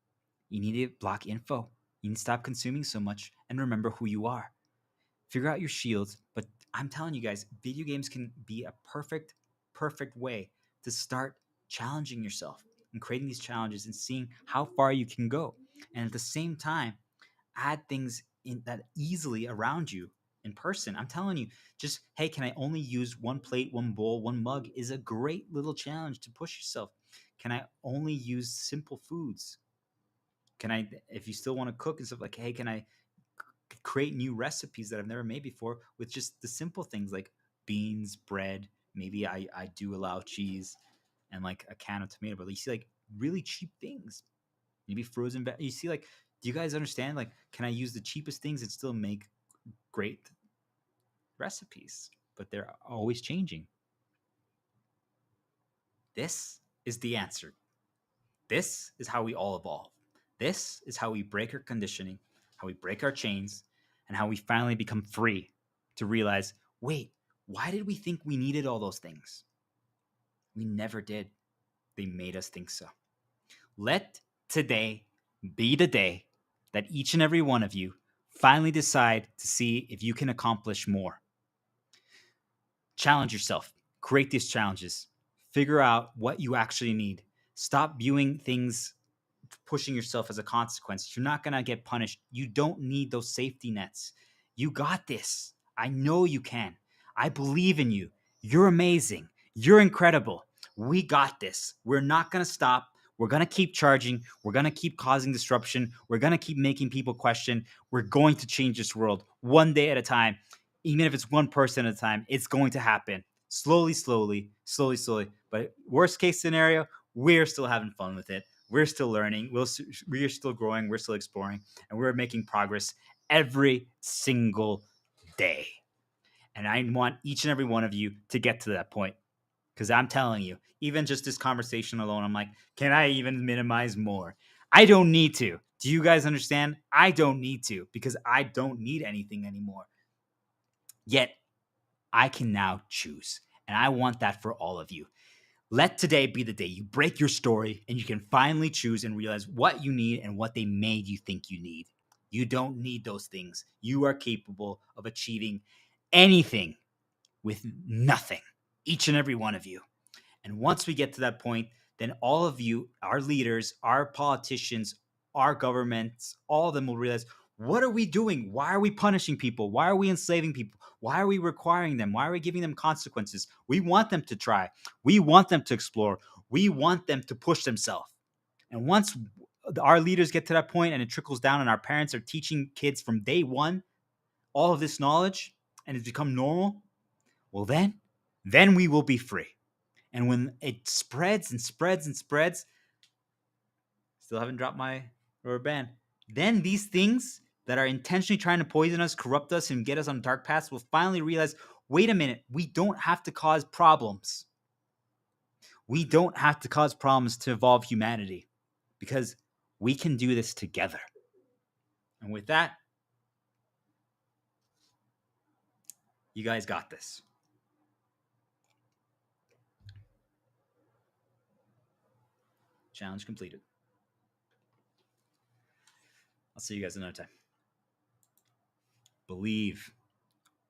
You need to block info. You need to stop consuming so much and remember who you are. Figure out your shields. But I'm telling you guys, video games can be a perfect way to start challenging yourself and creating these challenges and seeing how far you can go. And at the same time, add things in that easily around you in person. I'm telling you, just hey, can I only use one plate, one bowl, one mug is a great little challenge to push yourself. Can I only use simple foods? Can I, if you still want to cook and stuff, like, hey, can I create new recipes that I've never made before with just the simple things like beans, bread? Maybe I do allow cheese and like a can of tomato, but you see like really cheap things. Maybe frozen. You see, like, do you guys understand? Like, can I use the cheapest things and still make great recipes? But they're always changing. This is the answer. This is how we all evolve. This is how we break our conditioning, how we break our chains, and how we finally become free to realize, wait, why did we think we needed all those things? We never did. They made us think so. Let today be the day that each and every one of you finally decide to see if you can accomplish more. Challenge yourself, create these challenges, figure out what you actually need. Stop viewing things, pushing yourself as a consequence. You're not going to get punished. You don't need those safety nets. You got this. I know you can. I believe in you. You're amazing. You're incredible. We got this. We're not going to stop. We're going to keep charging. We're going to keep causing disruption. We're going to keep making people question. We're going to change this world one day at a time. Even if it's one person at a time, it's going to happen slowly, slowly, slowly, slowly. But worst case scenario, we're still having fun with it. We're still learning. We're still growing. We're still exploring. And we're making progress every single day. And I want each and every one of you to get to that point. Because I'm telling you, even just this conversation alone, I'm like, can I even minimize more? I don't need to. Do you guys understand? I don't need to because I don't need anything anymore. Yet, I can now choose. And I want that for all of you. Let today be the day you break your story and you can finally choose and realize what you need and what they made you think you need. You don't need those things. You are capable of achieving anything with nothing, each and every one of you. And once we get to that point, then all of you, our leaders, our politicians, our governments, all of them will realize, what are we doing? Why are we punishing people? Why are we enslaving people? Why are we requiring them? Why are we giving them consequences? We want them to try. We want them to explore. We want them to push themselves. And once our leaders get to that point and it trickles down and our parents are teaching kids from day one all of this knowledge and it's become normal, well then we will be free. And when it spreads and spreads and spreads, still haven't dropped my rubber band, then these things that are intentionally trying to poison us, corrupt us, and get us on dark paths will finally realize, wait a minute, we don't have to cause problems. We don't have to cause problems to evolve humanity because we can do this together. And with that, you guys got this. Challenge completed. I'll see you guys another time. Believe.